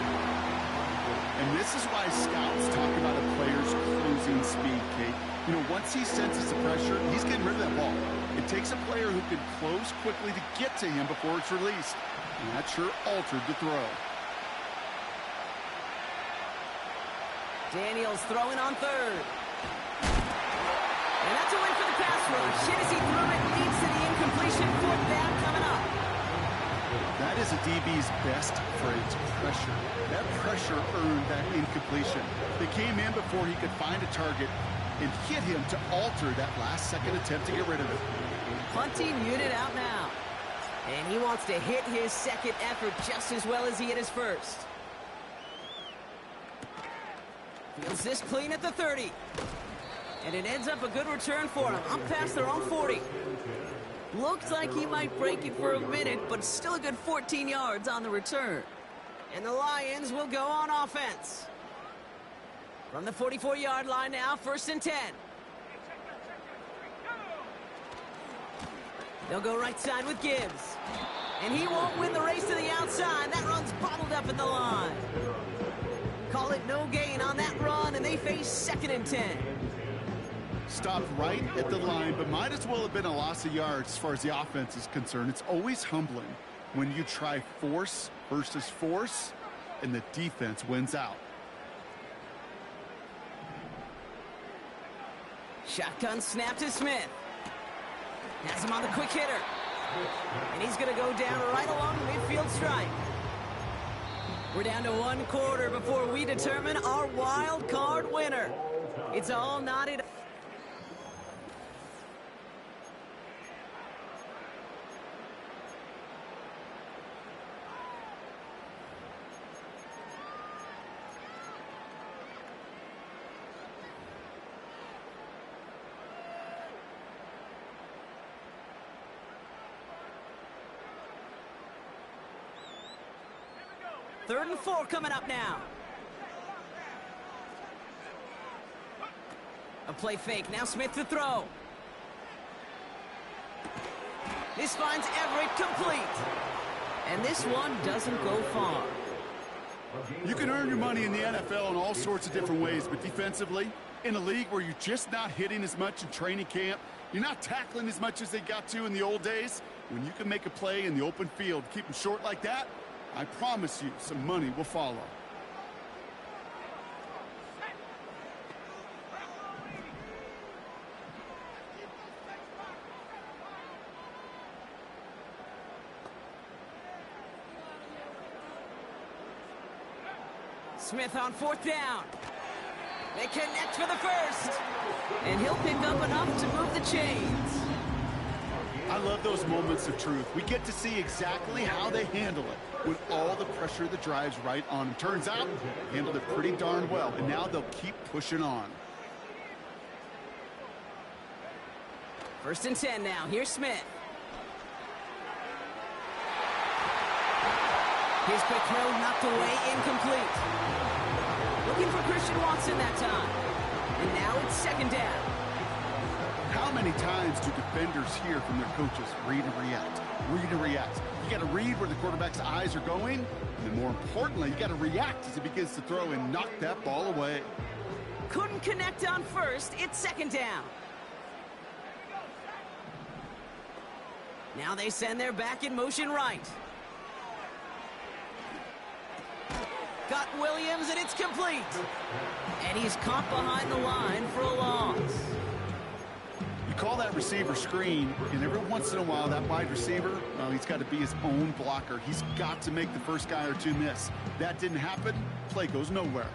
And this is why scouts talk about a player's closing speed, Kate. You know, once he senses the pressure, he's getting rid of that ball. It takes a player who can close quickly to get to him before it's released. And that sure altered the throw. Daniels throwing on third. And that's a win for the pass rush. Hit as he threw it, leads to the incompletion. Fourth down coming up. That is a DB's best phrase, pressure. That pressure earned that incompletion. They came in before he could find a target and hit him to alter that last-second attempt to get rid of it. Punting unit out now. And he wants to hit his second effort just as well as he hit his first. Feels this clean at the 30. And it ends up a good return for him. Up past their own 40. Looks like he might break it for a minute, but still a good 14 yards on the return. And the Lions will go on offense. From the 44-yard line now, first and 10. They'll go right side with Gibbs. And he won't win the race to the outside. That run's bottled up at the line. Call it no gain on that run, and they face second and 10. Stopped right at the line, but might as well have been a loss of yards as far as the offense is concerned. It's always humbling when you try force versus force, and the defense wins out. Shotgun snap to Smith. Has him on the quick hitter. And he's going to go down right along the midfield stripe. We're down to one quarter before we determine our wild card winner. It's all knotted. Third and 4 coming up now. A play fake. Now Smith to throw. This finds Everett complete. And this one doesn't go far. You can earn your money in the NFL in all sorts of different ways, but defensively, in a league where you're just not hitting as much in training camp, you're not tackling as much as they got to in the old days, when you can make a play in the open field, keep them short like that, I promise you some money will follow. Smith on fourth down. They connect for the first. And he'll pick up enough to move the chains. I love those moments of truth. We get to see exactly how they handle it with all the pressure that drives right on them. Turns out, they handled it pretty darn well, and now they'll keep pushing on. First and 10 now. Here's Smith. His quick throw knocked away, incomplete. Looking for Christian Watson that time. And now it's second down. How many times do defenders hear from their coaches, read and react, read and react? You got to read where the quarterback's eyes are going, and then more importantly, you got to react as he begins to throw and knock that ball away. Couldn't connect on first. It's second down. Now they send their back in motion right. Got Williams, and it's complete. And he's caught behind the line for a loss. You call that receiver screen, and every once in a while, that wide receiver, well, he's got to be his own blocker. He's got to make the first guy or two miss. That didn't happen. Play goes nowhere.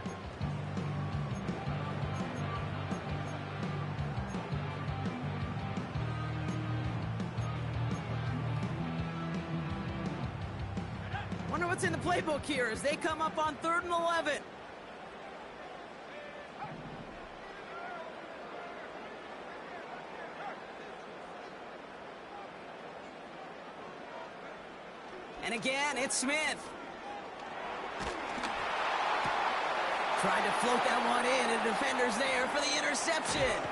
Wonder what's in the playbook here as they come up on 3rd and 11. And again, it's Smith. Trying to float that one in, and defender's there for the interception.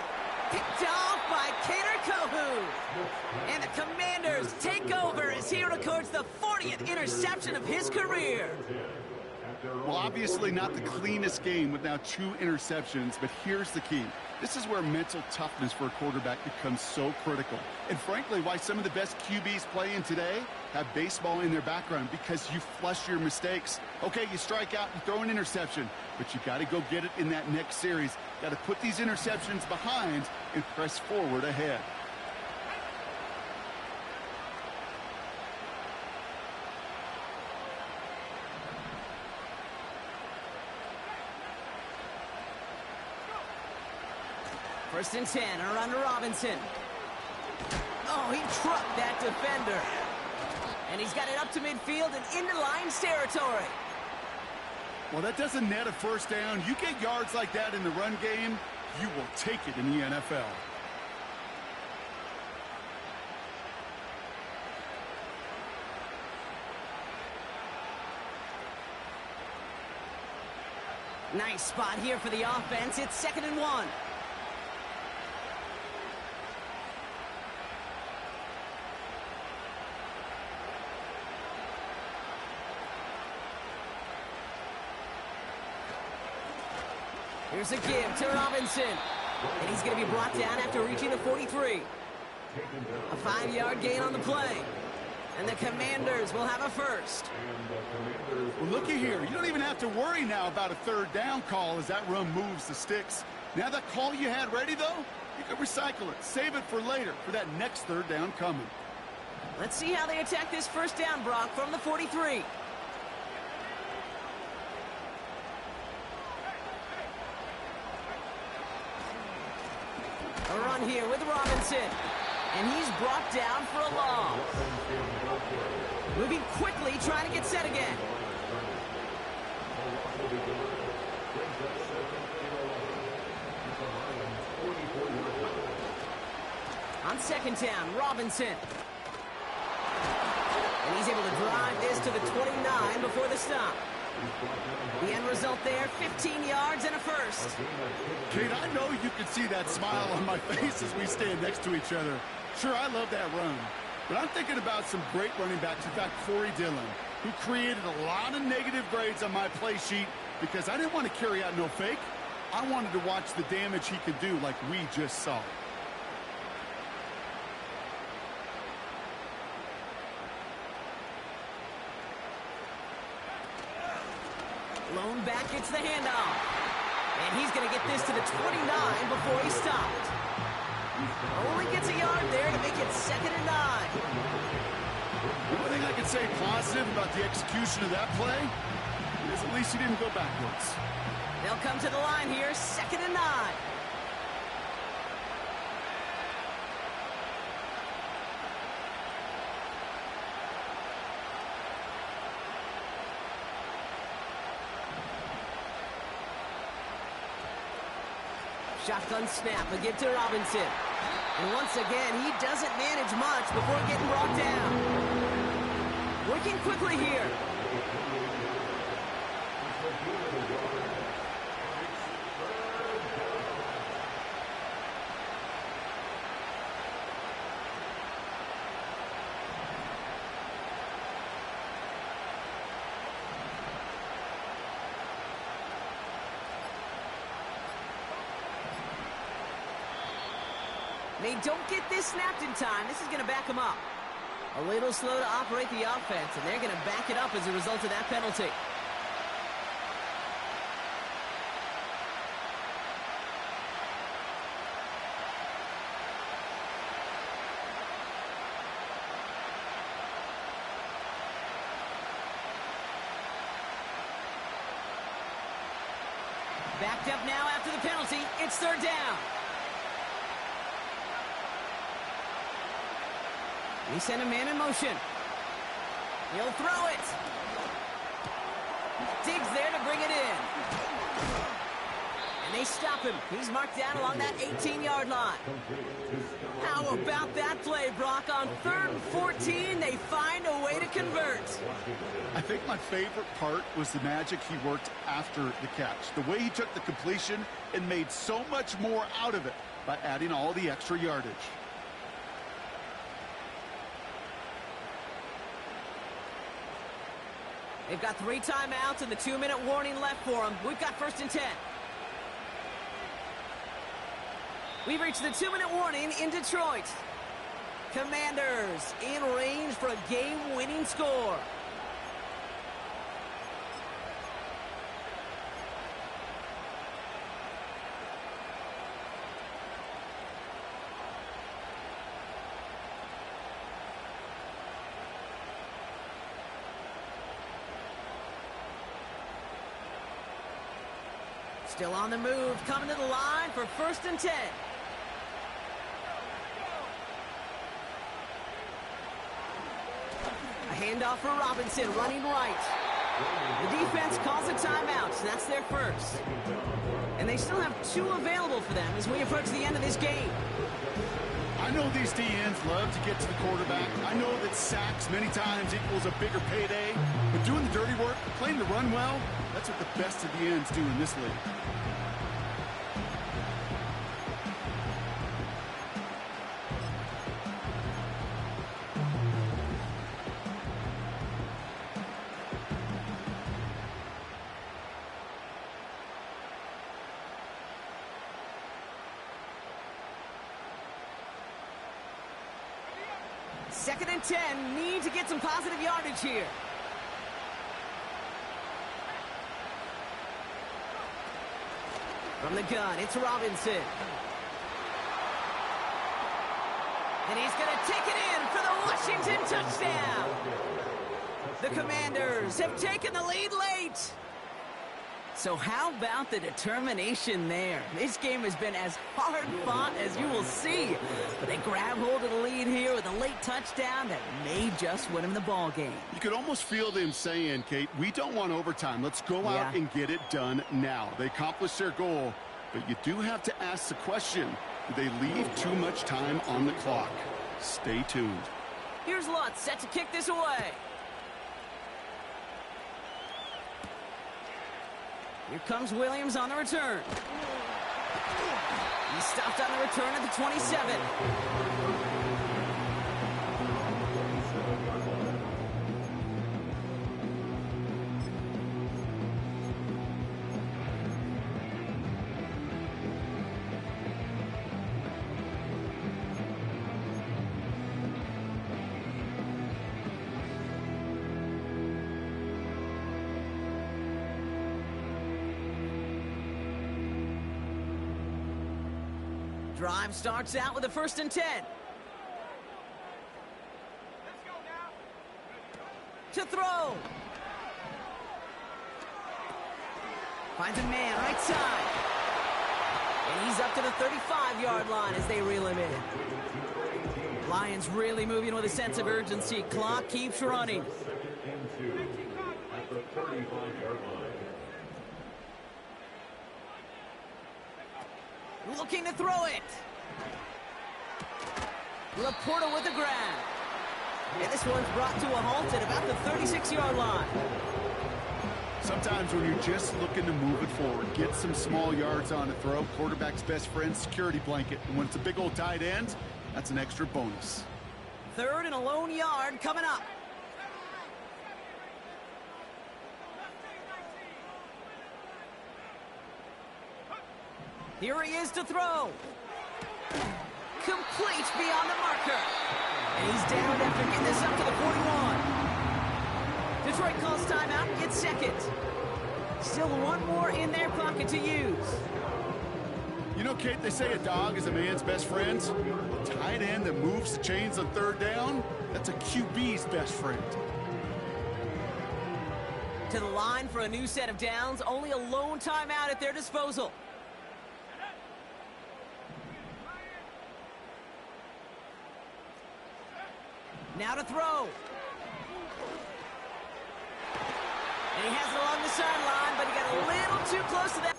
Picked off by Kader Kohu. And the Commanders take over as he records the 40th interception of his career. Well, obviously not the cleanest game with now 2 interceptions, but here's the key. This is where mental toughness for a quarterback becomes so critical. And frankly, why some of the best QBs playing today have baseball in their background, because you flush your mistakes. Okay, you strike out and throw an interception, but you got to go get it in that next series. Got to put these interceptions behind and press forward ahead. First and 10, around to Robinson. Oh, he trucked that defender. And he's got it up to midfield and into Lions territory. Well, that doesn't net a first down. You get yards like that in the run game, you will take it in the NFL. Nice spot here for the offense. It's 2nd and 1. Here's a give to Robinson. And he's going to be brought down after reaching the 43. A 5-yard gain on the play. And the Commanders will have a first. Well, looky here. You don't even have to worry now about a 3rd down call as that run moves the sticks. Now that call you had ready, though, you can recycle it. Save it for later for that next 3rd down coming. Let's see how they attack this first down, Brock, from the 43. A run here with Robinson. And he's brought down for a loss. Moving quickly, trying to get set again. On 2nd down, Robinson. And he's able to drive this to the 29 before the stop. The end result there, 15 yards and a first. Kate, I know you can see that smile on my face as we stand next to each other. Sure, I love that run. But I'm thinking about some great running backs. In fact, Corey Dillon, who created a lot of negative grades on my play sheet because I didn't want to carry out no fake. I wanted to watch the damage he could do like we just saw. Lone back gets the handoff. And he's going to get this to the 29 before he stopped. Only gets a yard there to make it 2nd and 9. The one thing I can say positive about the execution of that play is at least he didn't go backwards. They'll come to the line here, 2nd and 9. Shotgun snap, a give to Robinson. And once again, he doesn't manage much before getting brought down. Working quickly here. They don't get this snapped in time. This is going to back them up. A little slow to operate the offense, and they're going to back it up as a result of that penalty. Backed up now after the penalty. It's third down. He sent a man in motion. He'll throw it. Digs there to bring it in. And they stop him. He's marked down along that 18-yard line. How about that play, Brock? On 3rd and 14, they find a way to convert. I think my favorite part was the magic he worked after the catch. The way he took the completion and made so much more out of it by adding all the extra yardage. They've got 3 timeouts and the 2-minute warning left for them. We've got 1st and 10. We've reached the 2-minute warning in Detroit. Commanders in range for a game-winning score. Still on the move, coming to the line for 1st and 10. A handoff for Robinson, running right. The defense calls a timeout, so that's their first. And they still have 2 available for them as we approach the end of this game. I know these DNs love to get to the quarterback. I know that sacks many times equals a bigger payday. But doing the dirty work, playing the run well, that's what the best of the ends do in this league. Second and 10, need to get some positive yardage here. From the gun, it's Robinson. And he's going to take it in for the Washington touchdown. The Commanders have taken the lead late. So how about the determination there? This game has been as hard-fought as you will see. But they grab hold of the lead here with a late touchdown that may just win them the ball game. You could almost feel them saying, Kate, we don't want overtime. Let's go out and get it done now. They accomplished their goal, but you do have to ask the question, do they leave too much time on the clock? Stay tuned. Here's Lutz set to kick this away. Here comes Williams on the return. He stopped on the return at the 27. Drive starts out with a 1st and 10. To throw. Finds a man right side. And he's up to the 35-yard line as they reel him in. Lions really moving with a sense of urgency. Clock keeps running. At the 35-yard line. Looking to throw it. Laporta with the grab. And this one's brought to a halt at about the 36-yard line. Sometimes when you're just looking to move it forward, get some small yards on a throw, quarterback's best friend, security blanket. And when it's a big old tight end, that's an extra bonus. 3rd and a lone yard coming up. Here he is to throw. Complete beyond the marker. And he's down after getting this up to the 41. Detroit calls timeout and gets second. Still one more in their pocket to use. You know, Kate, they say a dog is a man's best friend. A tight end that moves the chains on 3rd down, that's a QB's best friend. To the line for a new set of downs. Only a lone timeout at their disposal. Now to throw. And he has it along the sideline, but he got a little too close to that.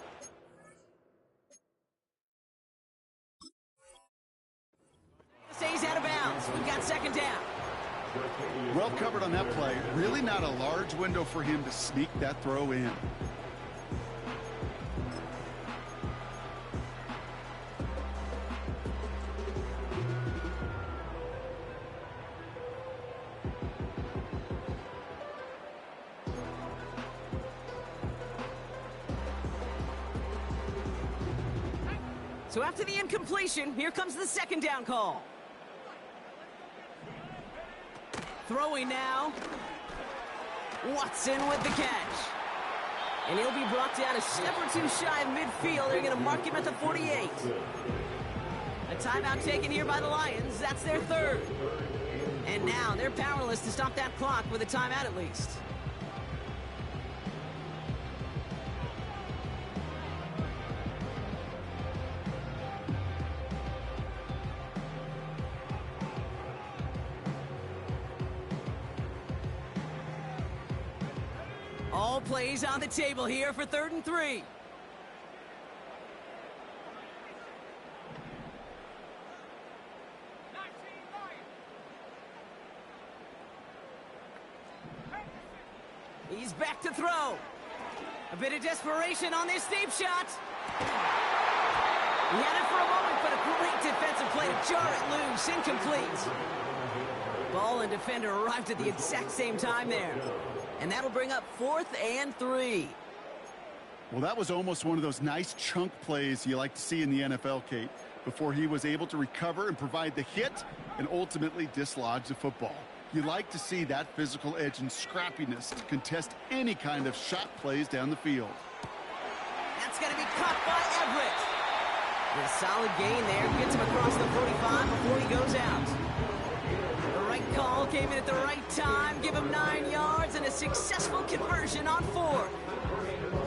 Stays out of bounds. We've got 2nd down. Well covered on that play. Really not a large window for him to sneak that throw in. So after the incompletion, here comes the 2nd down call. Throwing now. Watson with the catch. And he'll be brought down a step or two shy of midfield. They're going to mark him at the 48. A timeout taken here by the Lions. That's their 3rd. And now they're powerless to stop that clock with a timeout at least. All plays on the table here for 3rd and 3. He's back to throw. A bit of desperation on this deep shot. He had it for a moment, but a great defensive play to jar it loose. Incomplete. Ball and defender arrived at the exact same time there. And that'll bring up 4th and 3. Well, that was almost one of those nice chunk plays you like to see in the NFL, Kate, before he was able to recover and provide the hit and ultimately dislodge the football. You like to see that physical edge and scrappiness to contest any kind of shot plays down the field. That's going to be caught by Everett. A solid gain there. Gets him across the 45 before he goes out. The right call came in at the right time. Give him 9 yards and a successful conversion on 4th.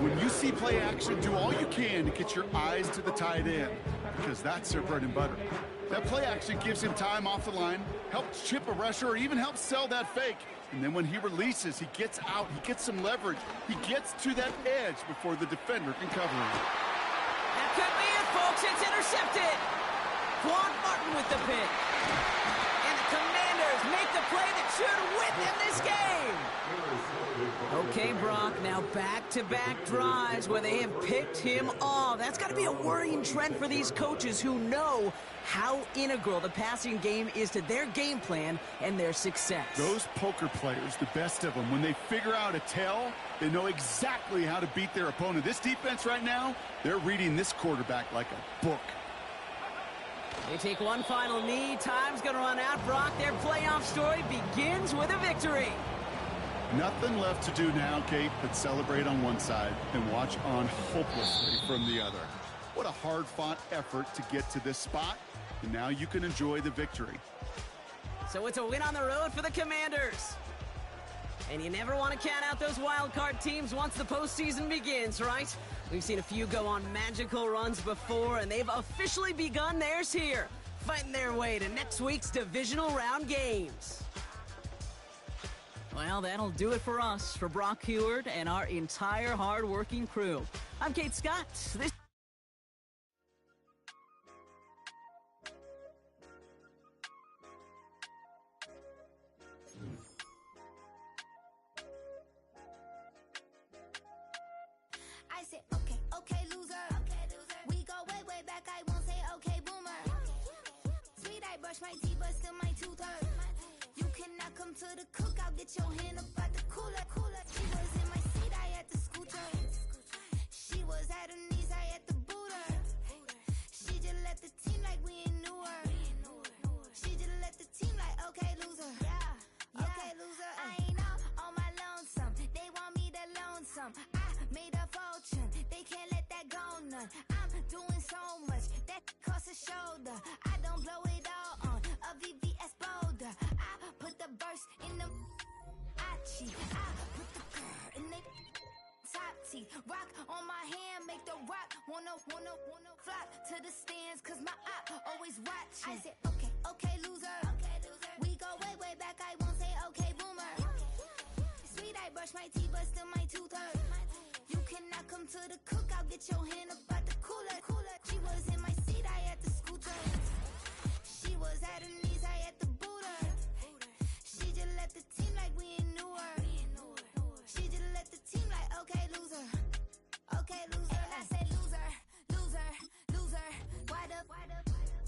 When you see play action, do all you can to get your eyes to the tight end, because that's their bread and butter. That play action gives him time off the line, helps chip a rusher, or even helps sell that fake. And then when he releases, he gets out, he gets some leverage, he gets to that edge before the defender can cover him. That could be it, folks. It's intercepted. Quan Martin with the pick. And the Commanders make the play that should win them this game. Okay, Brock, now back-to-back drives where they have picked him off. That's got to be a worrying trend for these coaches who know how integral the passing game is to their game plan and their success. Those poker players, the best of them, when they figure out a tell, they know exactly how to beat their opponent. This defense right now, they're reading this quarterback like a book. They take one final knee. Time's going to run out. Brock, their playoff story begins with a victory. Nothing left to do now, Kate, but celebrate on one side and watch on hopelessly from the other. What a hard-fought effort to get to this spot, and now you can enjoy the victory. So it's a win on the road for the Commanders. And you never want to count out those wild card teams once the postseason begins, right? We've seen a few go on magical runs before, and they've officially begun theirs here, fighting their way to next week's divisional round games. Well, that'll do it for us, for Brock Heward and our entire hard-working crew. I'm Kate Scott. This brush my teeth, but still my tooth hurt. You cannot come to the cookout, get your hand up out the cooler. She was in my seat, I had to scooter. She was at her knees, I had to boot her. She just left the team like we ain't knew her. She just left the team like, okay, loser. Okay, loser. I ain't out on my lonesome. They want me to loan some. I made a fortune. They can't let that go none. I'm doing so much that costs a shoulder. I don't blow it all on a VVS boulder. I put the verse in the I cheat. I put the girl in the top teeth. Rock on my hand, make the rock wanna flock to the stands, cause my eye always watching. I said, okay, loser. We go way back, I won't say okay, boomer. Sweet, I brush my teeth, but still my tooth hurt. You cannot come to the cookout, get your hand up out the cooler. She was in my seat, I had to scooter. She was at her knees, I had to boot her. She just left the team like we ain't knew her. She just left the team like, okay, loser. Okay, loser. And I said, loser. Why the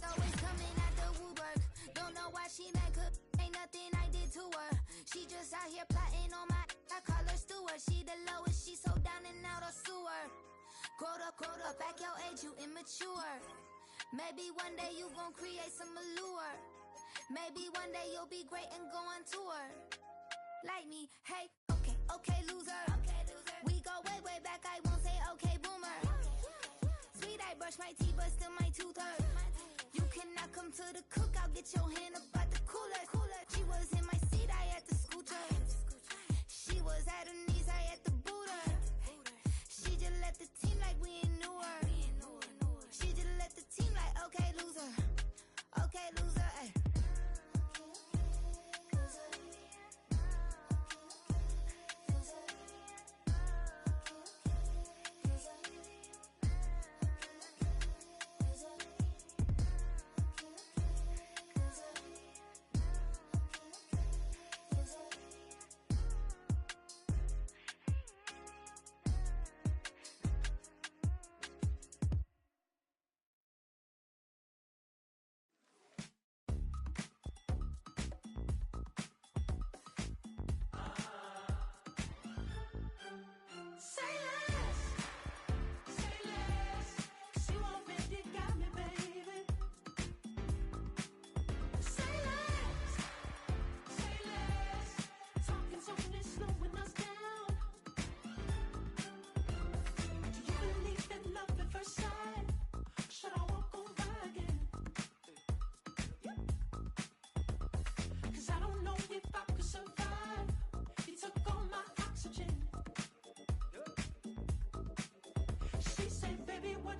always coming out the woodwork? Don't know why she like her. Ain't nothing I did to her. She just out here plotting on my. I call her Stewart. She the lowest. She so down and out of sewer. Growed up. Back your age, you immature. Maybe one day you gon' create some allure. Maybe one day you'll be great and go on tour. Like me, hey, okay, loser. We go way back, I won't say okay, boomer. Sweet, I brush my teeth, but still my tooth hurt. You cannot come to the cookout, get your hand up out the cooler. She was in my seat, I had to scooter. She was at her knees, I had to boot her. She just left the team like we ain't knew her. She just left the team like, okay, loser. Okay, loser, ay.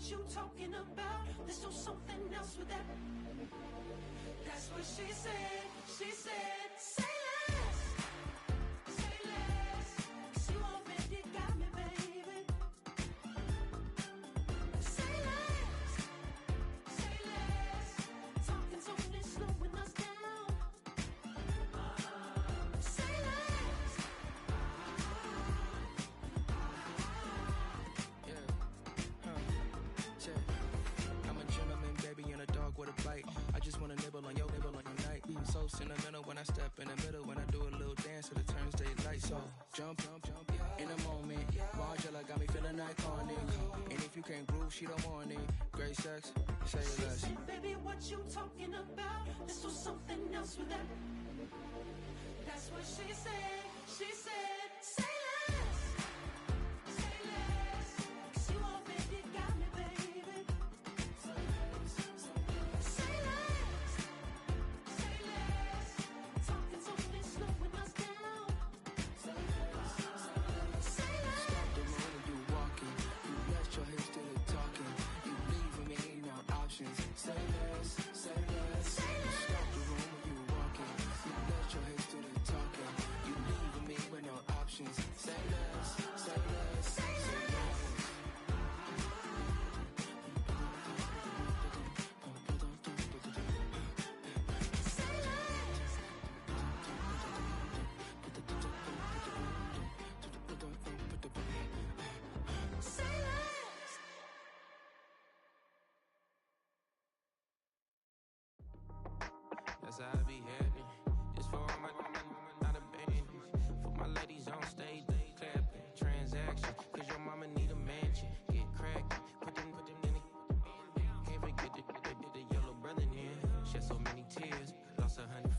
You talking about? There's still something else with that. That's what she said. She said, say less. Say less. 'Cause you already got me, baby. Say less. Say less. Talking's only slowing us down. Say less. I'm a gentleman, baby, and a dog with a bite. I just wanna nibble on your night. So sentimental when I step in the middle. When I do a little dance till it turns daylight. So jump in a moment. Margella got me feeling iconic. And if you can't groove, she don't want it. Great sex, say She less. said, baby, what you talking about? There's still something else with that. That's what she said. She said, say less. Say less. 'Cause you already got me, baby. Say less. Say less. Talking's only slowing us down. Say less. Say less. Stop the room when you walking. You rest your hips till it talking. You leaving me no options. Say less, say less. Say less. Stop the room when you walking. You rest your hips till it talking. You leaving me with no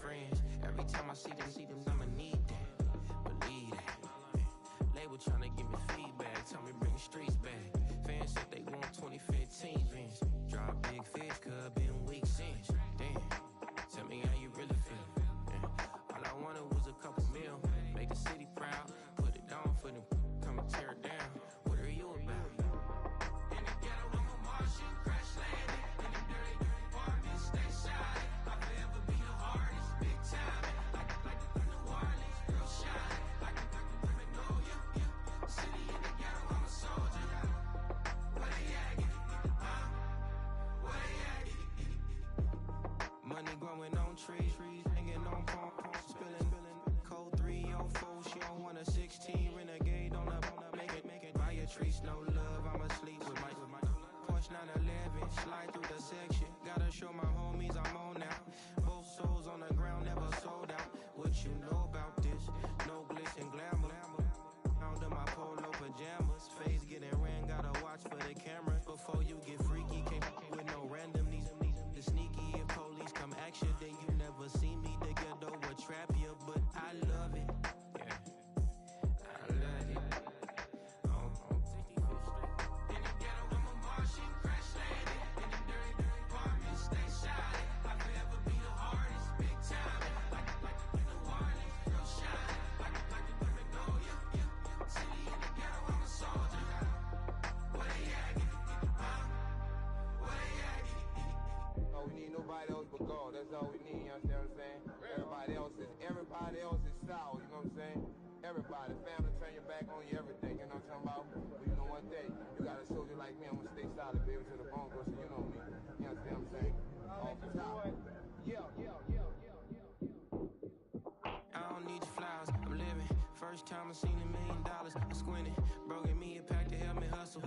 friends. Every time I see them, I'ma need that. Believe that. Label tryna give me feedback, tell me bring the streets back. Fans said they want 2015 Vince. Drop big fish, cuz been weeks since. Damn, tell me how you really feel. Yeah. All I wanted was a couple mil, make the city proud. Put it down for them, come and tear it down. What are you about? In the ghetto, I'm a Martian, crash landing. In the dirty apartments, stay shy. I'll forever be the hardest, big time. Like the New Orleans, real shine. Like the women know you. City in the ghetto, I'm a soldier. Where they at? Huh? Where they at? Money growing on trees, hanging on palm, spilling. Code 304, she don't want a 16. Renegade on up, make it. Buy a tree, no love, I'ma sleep with my Porsche 911, slide through the section. Gotta show my homies I'm on now. Both souls on the ground, never sold out. What you know about this? No glitz and glamour. Under my polo pajamas, face getting ran, gotta watch for the cameras. Before you get freaky, can't with no random. These the sneaky, if police come action, then you never see me. The ghetto will trap you, but I love it. Yeah, I love it. In the ghetto, I'm a Martian, crash landing. In the dirty apartments, stay shy. I'll forever be the hardest, big time. Like the New Orleans, real shine. Like the women know you. City in the ghetto, I'm a soldier. Where they at? Huh? Where they at? Oh, we need nobody else but God. That's all we need, you understand what I'm saying? Everybody else is sour, you know what I'm saying? Everybody, family, turn your back on you, everything, you know what I'm talking about? But you know one thing, you got a soldier like me, I'm gonna stay solid, baby, to the bone, bro, so you know me. You understand what I'm saying? Off the top. Yeah. I don't need your flowers, I'm living. First time I seen $1 million, I squinted. Bro, give me a pack to help me hustle.